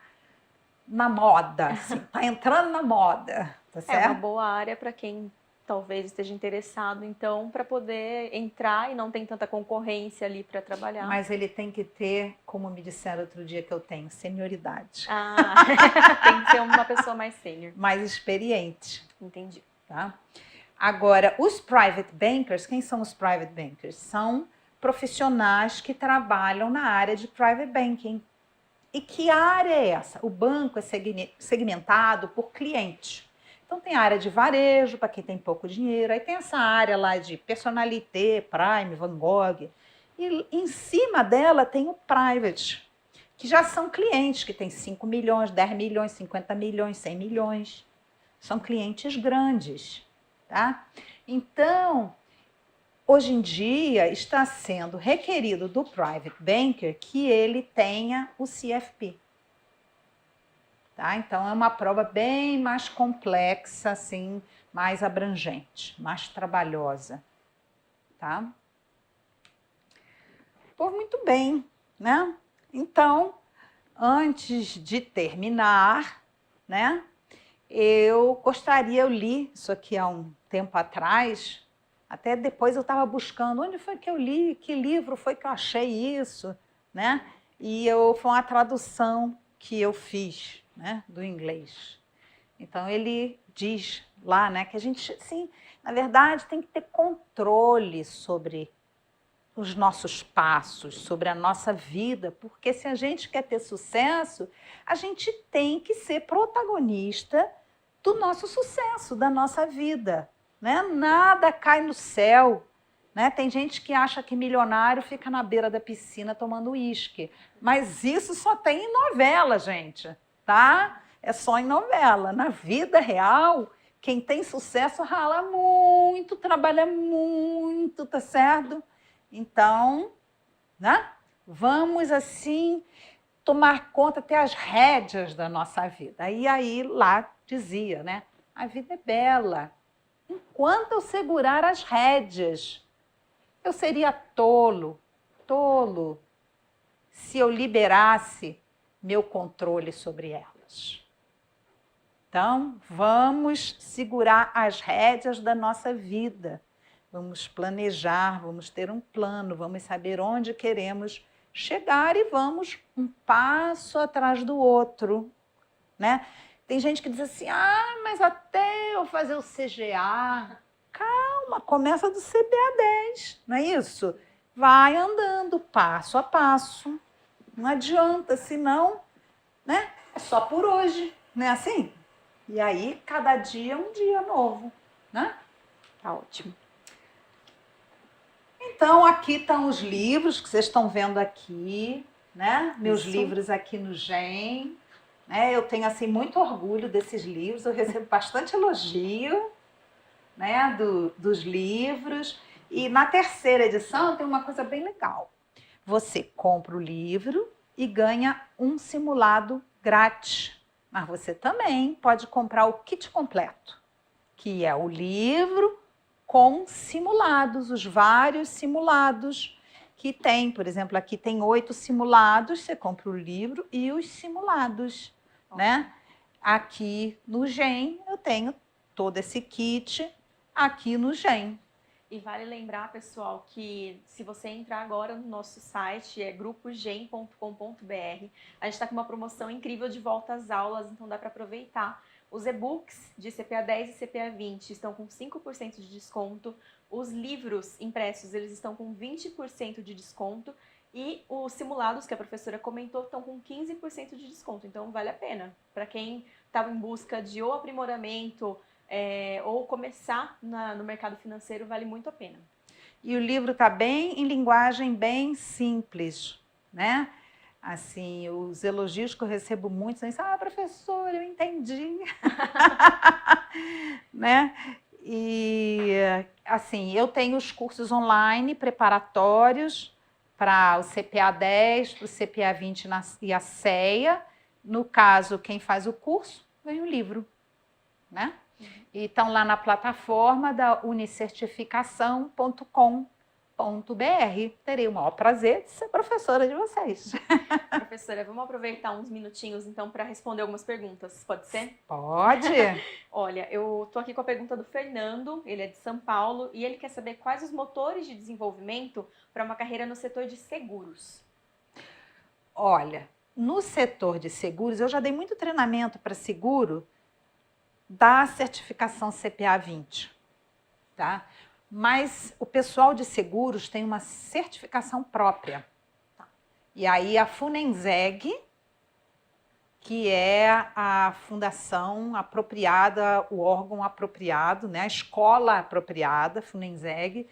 Speaker 2: na moda, assim, tá entrando na moda, tá certo?
Speaker 1: É uma boa área para quem talvez esteja interessado, então, para poder entrar e não tem tanta concorrência ali para trabalhar.
Speaker 2: Mas ele tem que ter, como me disseram outro dia que eu tenho, senioridade.
Speaker 1: Ah, tem que ser uma pessoa mais sênior.
Speaker 2: Mais experiente.
Speaker 1: Entendi.
Speaker 2: Tá? Agora, os private bankers, quem são os private bankers? São profissionais que trabalham na área de private banking. E que área é essa? O banco é segmentado por cliente. Então tem a área de varejo, para quem tem pouco dinheiro, aí tem essa área lá de personalité, Prime, Van Gogh, e em cima dela tem o private, que já são clientes, que tem 5 milhões, 10 milhões, 50 milhões, 100 milhões. São clientes grandes, tá? Então, hoje em dia, está sendo requerido do private banker que ele tenha o CFP. Tá? Então, é uma prova bem mais complexa, assim, mais abrangente, mais trabalhosa. Tá? Pô, muito bem, né? Então, antes de terminar, né, eu li isso aqui há um tempo atrás. Até depois eu estava buscando onde foi que eu li, que livro foi que eu achei isso, né? E foi uma tradução que eu fiz, né, do inglês. Então ele diz lá, né, que a gente, sim, na verdade, tem que ter controle sobre os nossos passos, sobre a nossa vida, porque se a gente quer ter sucesso, a gente tem que ser protagonista do nosso sucesso, da nossa vida. Né? Nada cai no céu. Né? Tem gente que acha que milionário fica na beira da piscina tomando uísque. Mas isso só tem em novela, gente. Tá? É só em novela. Na vida real, quem tem sucesso rala muito, trabalha muito, tá certo? Então, né? Vamos assim tomar conta, ter as rédeas da nossa vida. E aí lá dizia, né? A vida é bela. Enquanto eu segurar as rédeas, eu seria tolo, se eu liberasse meu controle sobre elas. Então, vamos segurar as rédeas da nossa vida. Vamos planejar, vamos ter um plano, vamos saber onde queremos chegar e vamos um passo atrás do outro, né? Tem gente que diz assim, mas até eu fazer o CGA, calma, começa do CPA 10, não é isso? Vai andando passo a passo, não adianta, senão, né? É só por hoje, não é assim? E aí, cada dia é um dia novo, né?
Speaker 1: Tá ótimo.
Speaker 2: Então, aqui estão os livros que vocês estão vendo aqui, né? Meus livros aqui no GEM. Eu tenho assim muito orgulho desses livros, eu recebo bastante elogio, né, dos livros. E na terceira edição tem uma coisa bem legal. Você compra o livro e ganha um simulado grátis. Mas você também pode comprar o kit completo, que é o livro com simulados, os vários simulados que tem. Por exemplo, aqui tem 8 simulados, você compra o livro e os simulados. Né? Aqui no GEM eu tenho todo esse kit aqui no GEM.
Speaker 1: E vale lembrar, pessoal, que se você entrar agora no nosso site, é grupogem.com.br, a gente está com uma promoção incrível de volta às aulas, então dá para aproveitar. Os e-books de CPA 10 e CPA 20 estão com 5% de desconto. Os livros impressos, eles estão com 20% de desconto. E os simulados que a professora comentou estão com 15% de desconto, então vale a pena. Para quem estava em busca de ou aprimoramento ou começar no mercado financeiro, vale muito a pena.
Speaker 2: E o livro está bem em linguagem bem simples, né? Assim, os elogios que eu recebo muito são isso, professor, eu entendi. Né? E, assim, eu tenho os cursos online preparatórios para o CPA 10, para o CPA 20 e a CEA. No caso, quem faz o curso, ganha o livro, né? E estão lá na plataforma da unicertificação.com.br. Terei o maior prazer de ser professora de vocês.
Speaker 1: Professora, vamos aproveitar uns minutinhos, então, para responder algumas perguntas, pode ser?
Speaker 2: Pode.
Speaker 1: Olha, eu tô aqui com a pergunta do Fernando, ele é de São Paulo, e ele quer saber quais os motores de desenvolvimento para uma carreira no setor de seguros.
Speaker 2: Olha, no setor de seguros, eu já dei muito treinamento para seguro da certificação CPA 20, tá? Mas o pessoal de seguros tem uma certificação própria. E aí a Funenseg, que é a fundação apropriada, o órgão apropriado, né, a escola apropriada, Funenseg,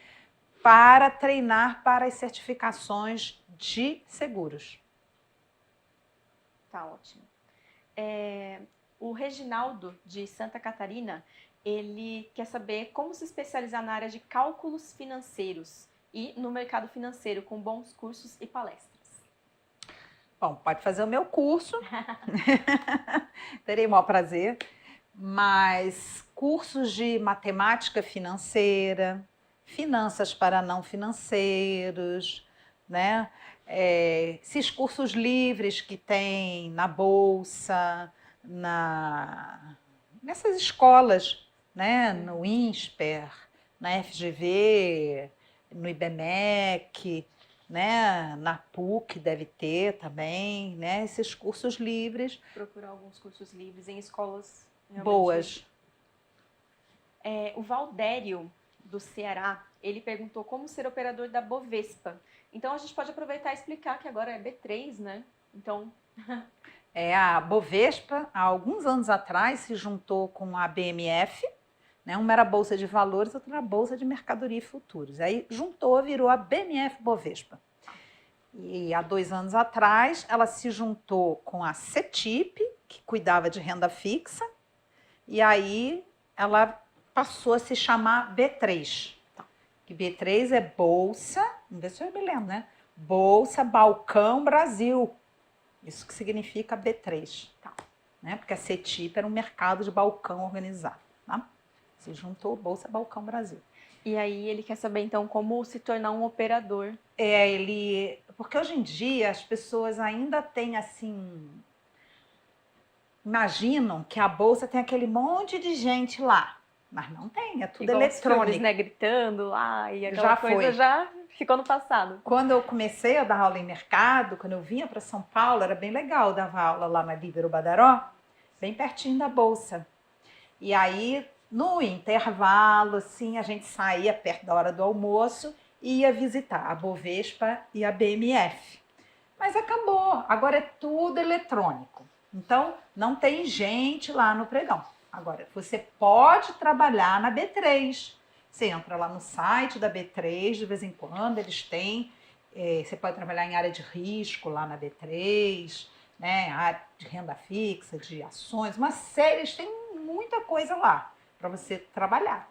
Speaker 2: para treinar para as certificações de seguros.
Speaker 1: Tá ótimo. O Reginaldo, de Santa Catarina, ele quer saber como se especializar na área de cálculos financeiros e no mercado financeiro, com bons cursos e palestras.
Speaker 2: Bom, pode fazer o meu curso, terei o maior prazer, mas cursos de matemática financeira, finanças para não financeiros, né? Esses cursos livres que tem na Bolsa, nessas escolas, né? No INSPER, na FGV, no IBMEC, né? Na PUC deve ter também, né? Esses cursos livres.
Speaker 1: Procurar alguns cursos livres em escolas
Speaker 2: boas.
Speaker 1: O Valdério, do Ceará, ele perguntou como ser operador da Bovespa. Então a gente pode aproveitar e explicar que agora é B3, né? Então...
Speaker 2: A Bovespa, há alguns anos atrás, se juntou com a BMF, né? Uma era a Bolsa de Valores, outra era a Bolsa de Mercadoria e Futuros. Aí juntou, virou a BMF Bovespa. E há 2 anos atrás, ela se juntou com a CETIP, que cuidava de renda fixa, e aí ela passou a se chamar B3. Que B3 é Bolsa, vamos ver se eu me lembro, né? Bolsa Balcão Brasil. Isso que significa B3, tá? Né? Porque a CETIP era um mercado de balcão organizado, tá? Se juntou Bolsa Balcão Brasil.
Speaker 1: E aí ele quer saber, então, como se tornar um operador.
Speaker 2: Porque hoje em dia as pessoas ainda têm, assim... Imaginam que a Bolsa tem aquele monte de gente lá. Mas não tem, é tudo
Speaker 1: igual
Speaker 2: eletrônico.
Speaker 1: Filmes, né, gritando lá e aquela coisa já ficou no passado.
Speaker 2: Quando eu comecei a dar aula em mercado, quando eu vinha para São Paulo, era bem legal, eu dava aula lá na Líbero Badaró, bem pertinho da Bolsa. E aí, no intervalo, assim, a gente saía perto da hora do almoço e ia visitar a Bovespa e a BMF. Mas acabou, agora é tudo eletrônico. Então, não tem gente lá no pregão. Agora, você pode trabalhar na B3. Você entra lá no site da B3, de vez em quando eles têm. Você pode trabalhar em área de risco lá na B3, né? Área de renda fixa, de ações, uma série, eles têm muita coisa lá para você trabalhar.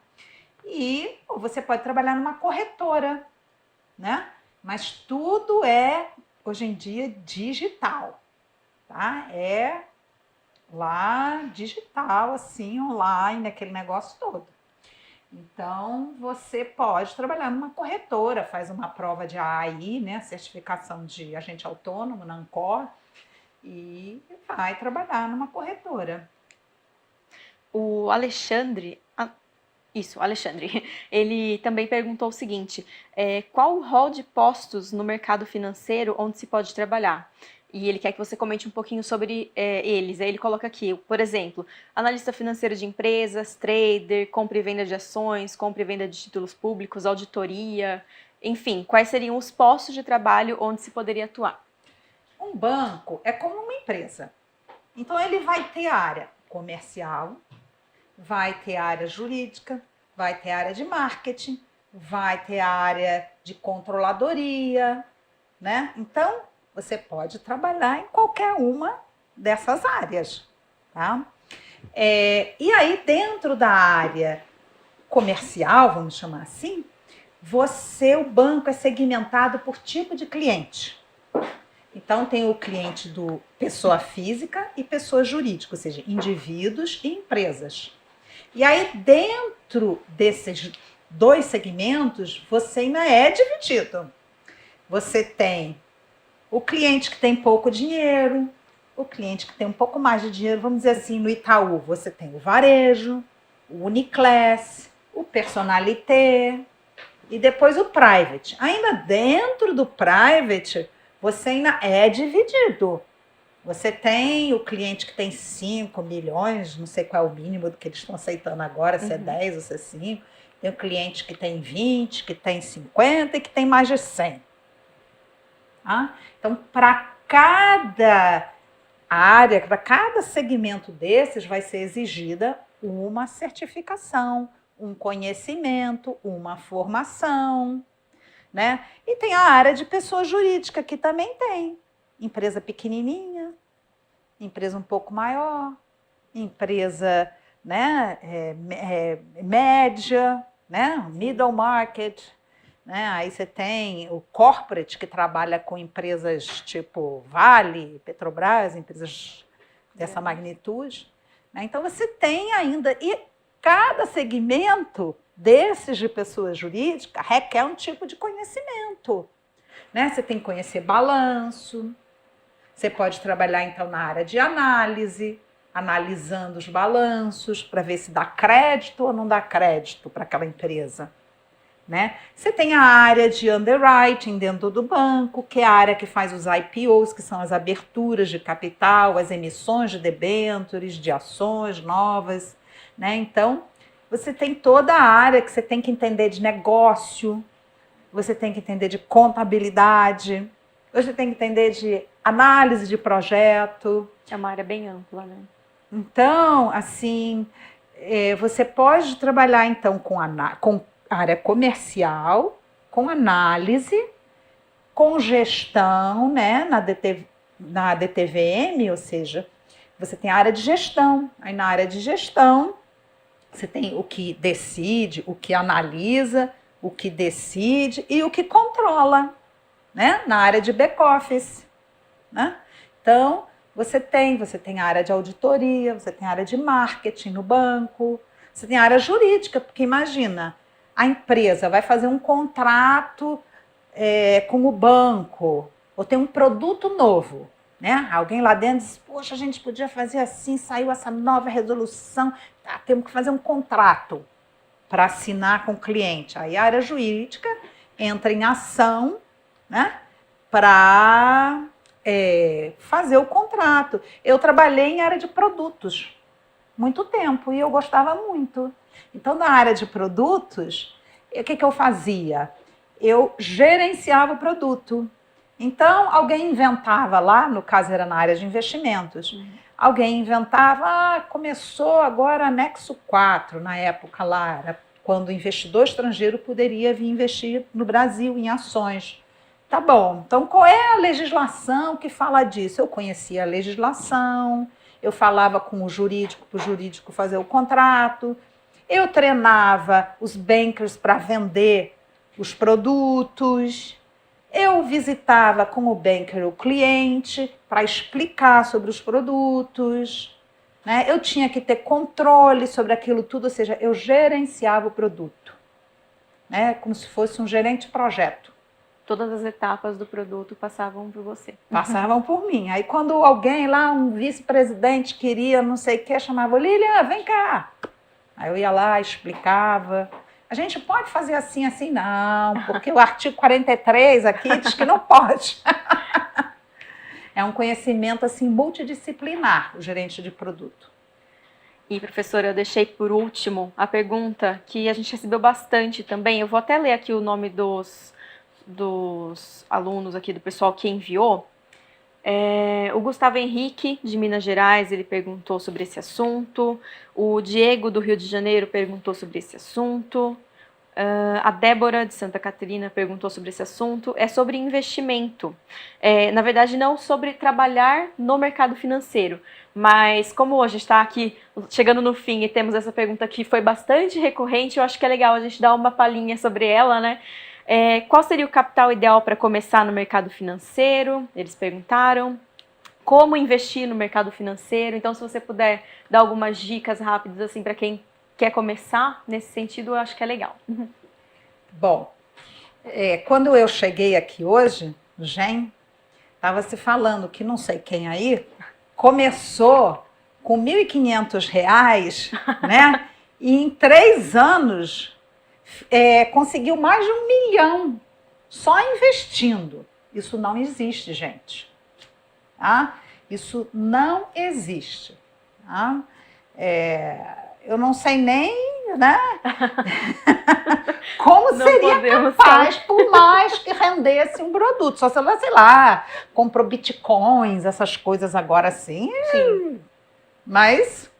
Speaker 2: E você pode trabalhar numa corretora, né? Mas tudo é, hoje em dia, digital, tá? É lá digital, assim, online, aquele negócio todo. Então, você pode trabalhar numa corretora, faz uma prova de AI, né, certificação de agente autônomo na Ancor, e vai trabalhar numa corretora.
Speaker 1: O Alexandre, ele também perguntou o seguinte, qual o rol de postos no mercado financeiro onde se pode trabalhar? E ele quer que você comente um pouquinho sobre eles. Aí ele coloca aqui, por exemplo, analista financeiro de empresas, trader, compra e venda de ações, compra e venda de títulos públicos, auditoria. Enfim, quais seriam os postos de trabalho onde se poderia atuar?
Speaker 2: Um banco é como uma empresa. Então, ele vai ter área comercial, vai ter área jurídica, vai ter área de marketing, vai ter área de controladoria, né? Então, você pode trabalhar em qualquer uma dessas áreas, tá? E aí, dentro da área comercial, vamos chamar assim, o banco é segmentado por tipo de cliente. Então, tem o cliente do pessoa física e pessoa jurídica, ou seja, indivíduos e empresas. E aí, dentro desses dois segmentos, você ainda é dividido. Você tem o cliente que tem pouco dinheiro, o cliente que tem um pouco mais de dinheiro, vamos dizer assim, no Itaú, você tem o varejo, o Uniclass, o Personalité e depois o private. Ainda dentro do private, você ainda é dividido. Você tem o cliente que tem 5 milhões, não sei qual é o mínimo do que eles estão aceitando agora, se é 10 ou se é 5. Tem o cliente que tem 20, que tem 50 e que tem mais de 100. Tá? Então, para cada área, para cada segmento desses, vai ser exigida uma certificação, um conhecimento, uma formação, né? E tem a área de pessoa jurídica, que também tem. Empresa pequenininha, empresa um pouco maior, empresa, né, média, né, middle market, né? Aí você tem o corporate, que trabalha com empresas tipo Vale, Petrobras, empresas dessa magnitude, né? Então você tem ainda, e cada segmento desses de pessoa jurídica requer um tipo de conhecimento, né? Você tem que conhecer balanço, você pode trabalhar então na área de análise, analisando os balanços para ver se dá crédito ou não dá crédito para aquela empresa, né? Você tem a área de underwriting dentro do banco, que é a área que faz os IPOs, que são as aberturas de capital, as emissões de debêntures, de ações novas, né? Então, você tem toda a área que você tem que entender de negócio, você tem que entender de contabilidade, você tem que entender de análise de projeto.
Speaker 1: É uma área bem ampla, né?
Speaker 2: Então, assim, você pode trabalhar então com área comercial, com análise, com gestão, né, na DTVM, ou seja, você tem a área de gestão. Aí na área de gestão, você tem o que decide, o que analisa, o que decide e o que controla, né, na área de back-office, né? Então, você tem a área de auditoria, você tem a área de marketing no banco, você tem a área jurídica, porque imagina, a empresa vai fazer um contrato com o banco, ou tem um produto novo, né? Alguém lá dentro diz, poxa, a gente podia fazer assim, saiu essa nova resolução, tá, temos que fazer um contrato para assinar com o cliente. Aí a área jurídica entra em ação, né, para fazer o contrato. Eu trabalhei em área de produtos muito tempo e eu gostava muito. Então, na área de produtos, o que eu fazia? Eu gerenciava o produto. Então, alguém inventava lá, no caso era na área de investimentos, alguém inventava, começou agora anexo 4, na época lá, era quando o investidor estrangeiro poderia vir investir no Brasil em ações. Tá bom, então qual é a legislação que fala disso? Eu conhecia a legislação, eu falava com o jurídico, para o jurídico fazer o contrato, eu treinava os bankers para vender os produtos, eu visitava com o banker o cliente para explicar sobre os produtos, né? Eu tinha que ter controle sobre aquilo tudo, ou seja, eu gerenciava o produto, né? Como se fosse um gerente de projeto.
Speaker 1: Todas as etapas do produto passavam por você.
Speaker 2: Passavam por mim. Aí quando alguém lá, um vice-presidente queria não sei o que, chamava, Lilian, vem cá. Aí eu ia lá, explicava. A gente pode fazer assim, assim? Não, porque o artigo 43 aqui diz que não pode. É um conhecimento assim multidisciplinar, o gerente de produto.
Speaker 1: E, professora, eu deixei por último a pergunta que a gente recebeu bastante também. Eu vou até ler aqui o nome dos dos alunos aqui, do pessoal que enviou. O Gustavo Henrique, de Minas Gerais, ele perguntou sobre esse assunto. O Diego, do Rio de Janeiro, perguntou sobre esse assunto. A Débora, de Santa Catarina, perguntou sobre esse assunto. É sobre investimento. Na verdade, não sobre trabalhar no mercado financeiro. Mas como a gente está aqui chegando no fim e temos essa pergunta que foi bastante recorrente, eu acho que é legal a gente dar uma palhinha sobre ela, né? Qual seria o capital ideal para começar no mercado financeiro? Eles perguntaram. Como investir no mercado financeiro? Então, se você puder dar algumas dicas rápidas assim para quem quer começar nesse sentido, eu acho que é legal.
Speaker 2: Bom, quando eu cheguei aqui hoje, o Gen estava se falando que não sei quem aí começou com R$ 1.500, né? E em 3 anos conseguiu mais de 1 milhão só investindo. Isso não existe, gente. Tá? Isso não existe. Tá? Eu não sei nem, né? Como
Speaker 1: Não
Speaker 2: seria capaz, por mais que rendesse um produto. Só se ela, sei lá, comprou bitcoins, essas coisas agora sim.
Speaker 1: Sim.
Speaker 2: Mas,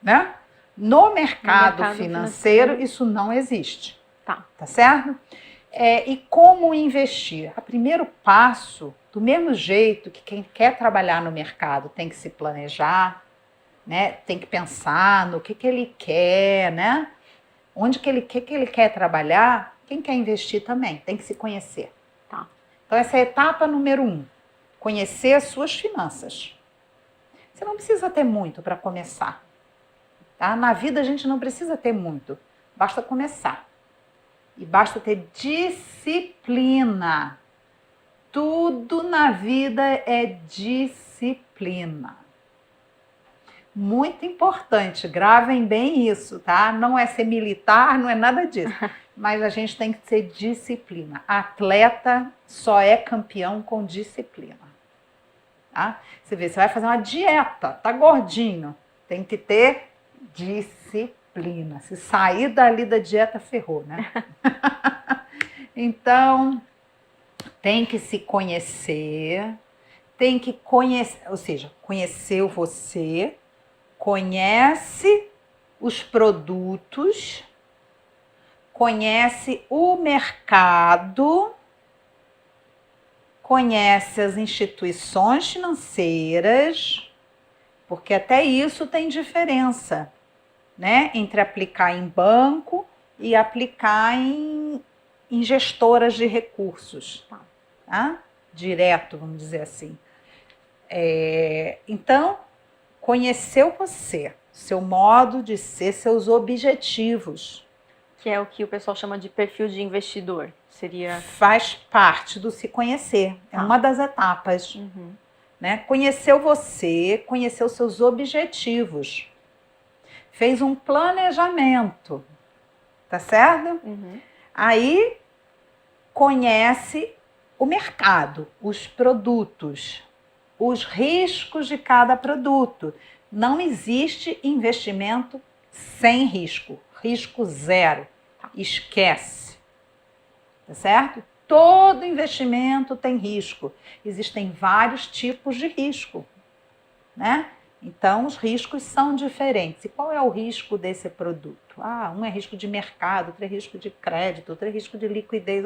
Speaker 2: né? No mercado financeiro, isso não existe. Tá certo? E como investir? O primeiro passo, do mesmo jeito que quem quer trabalhar no mercado tem que se planejar, né? Tem que pensar no que ele quer, né? Onde que ele quer trabalhar, quem quer investir também, tem que se conhecer.
Speaker 1: Tá.
Speaker 2: Então essa é a etapa número 1, conhecer as suas finanças. Você não precisa ter muito para começar. Tá? Na vida a gente não precisa ter muito, basta começar. E basta ter disciplina. Tudo na vida é disciplina. Muito importante, gravem bem isso, tá? Não é ser militar, não é nada disso. Mas a gente tem que ter disciplina. Atleta só é campeão com disciplina. Tá? Você vê, você vai fazer uma dieta, tá gordinho. Tem que ter disciplina. Se sair dali da dieta, ferrou, né? Então, tem que se conhecer, tem que conhecer, ou seja, conheceu você, conhece os produtos, conhece o mercado, conhece as instituições financeiras, porque até isso tem diferença, né? Entre aplicar em banco e aplicar em gestoras de recursos, tá? Direto, vamos dizer assim. Então, conheceu você, seu modo de ser, seus objetivos.
Speaker 1: Que é o que o pessoal chama de perfil de investidor.
Speaker 2: Faz parte do se conhecer, é uma das etapas. Né? Conheceu você, conheceu seus objetivos, fez um planejamento, tá certo? Aí conhece o mercado, os produtos, os riscos de cada produto. Não existe investimento sem risco, risco zero, esquece, tá certo? Todo investimento tem risco. Existem vários tipos de risco, né? Então, os riscos são diferentes. E qual é o risco desse produto? Um é risco de mercado, outro é risco de crédito, outro é risco de liquidez.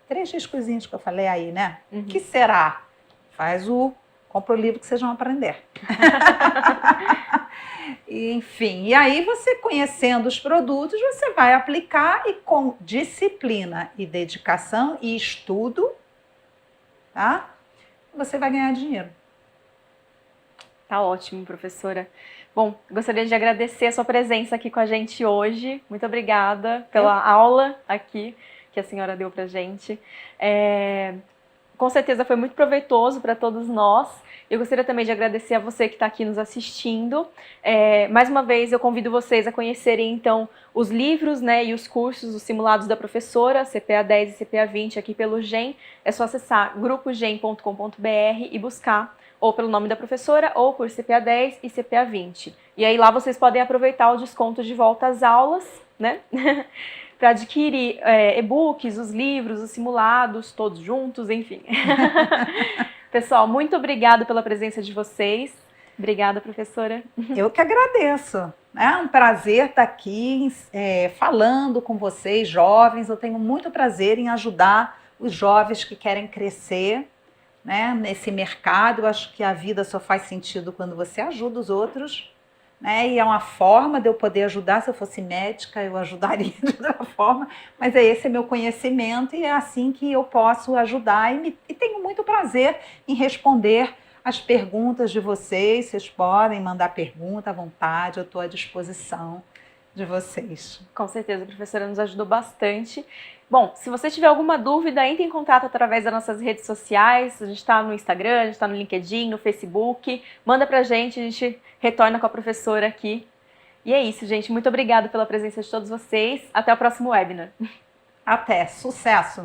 Speaker 2: 3 riscozinhos que eu falei aí, né? O que será? Compra o livro que vocês vão aprender. Enfim, e aí você conhecendo os produtos, você vai aplicar e com disciplina e dedicação e estudo, tá? Você vai ganhar dinheiro.
Speaker 1: Tá ótimo, professora. Bom, gostaria de agradecer a sua presença aqui com a gente hoje. Muito obrigada pela aula aqui que a senhora deu pra gente. Com certeza foi muito proveitoso para todos nós. Eu gostaria também de agradecer a você que está aqui nos assistindo. Mais uma vez, eu convido vocês a conhecerem, então, os livros, né, e os cursos, os simulados da professora, CPA 10 e CPA 20, aqui pelo GEM. É só acessar grupogem.com.br e buscar ou pelo nome da professora, ou por CPA 10 e CPA 20. E aí lá vocês podem aproveitar o desconto de volta às aulas, né? para adquirir e-books, os livros, os simulados, todos juntos, enfim. Pessoal, muito obrigada pela presença de vocês. Obrigada, professora.
Speaker 2: Eu que agradeço. É um prazer estar aqui falando com vocês, jovens. Eu tenho muito prazer em ajudar os jovens que querem crescer, né, nesse mercado. Eu acho que a vida só faz sentido quando você ajuda os outros, né? E é uma forma de eu poder ajudar. Se eu fosse médica, eu ajudaria de outra forma, mas esse é meu conhecimento e é assim que eu posso ajudar. E tenho muito prazer em responder as perguntas de vocês. Vocês podem mandar pergunta à vontade, eu estou à disposição de vocês.
Speaker 1: Com certeza, a professora nos ajudou bastante. Bom, se você tiver alguma dúvida, entre em contato através das nossas redes sociais. A gente está no Instagram, a gente está no LinkedIn, no Facebook. Manda pra gente, a gente retorna com a professora aqui. E é isso, gente. Muito obrigada pela presença de todos vocês. Até o próximo webinar.
Speaker 2: Até, sucesso!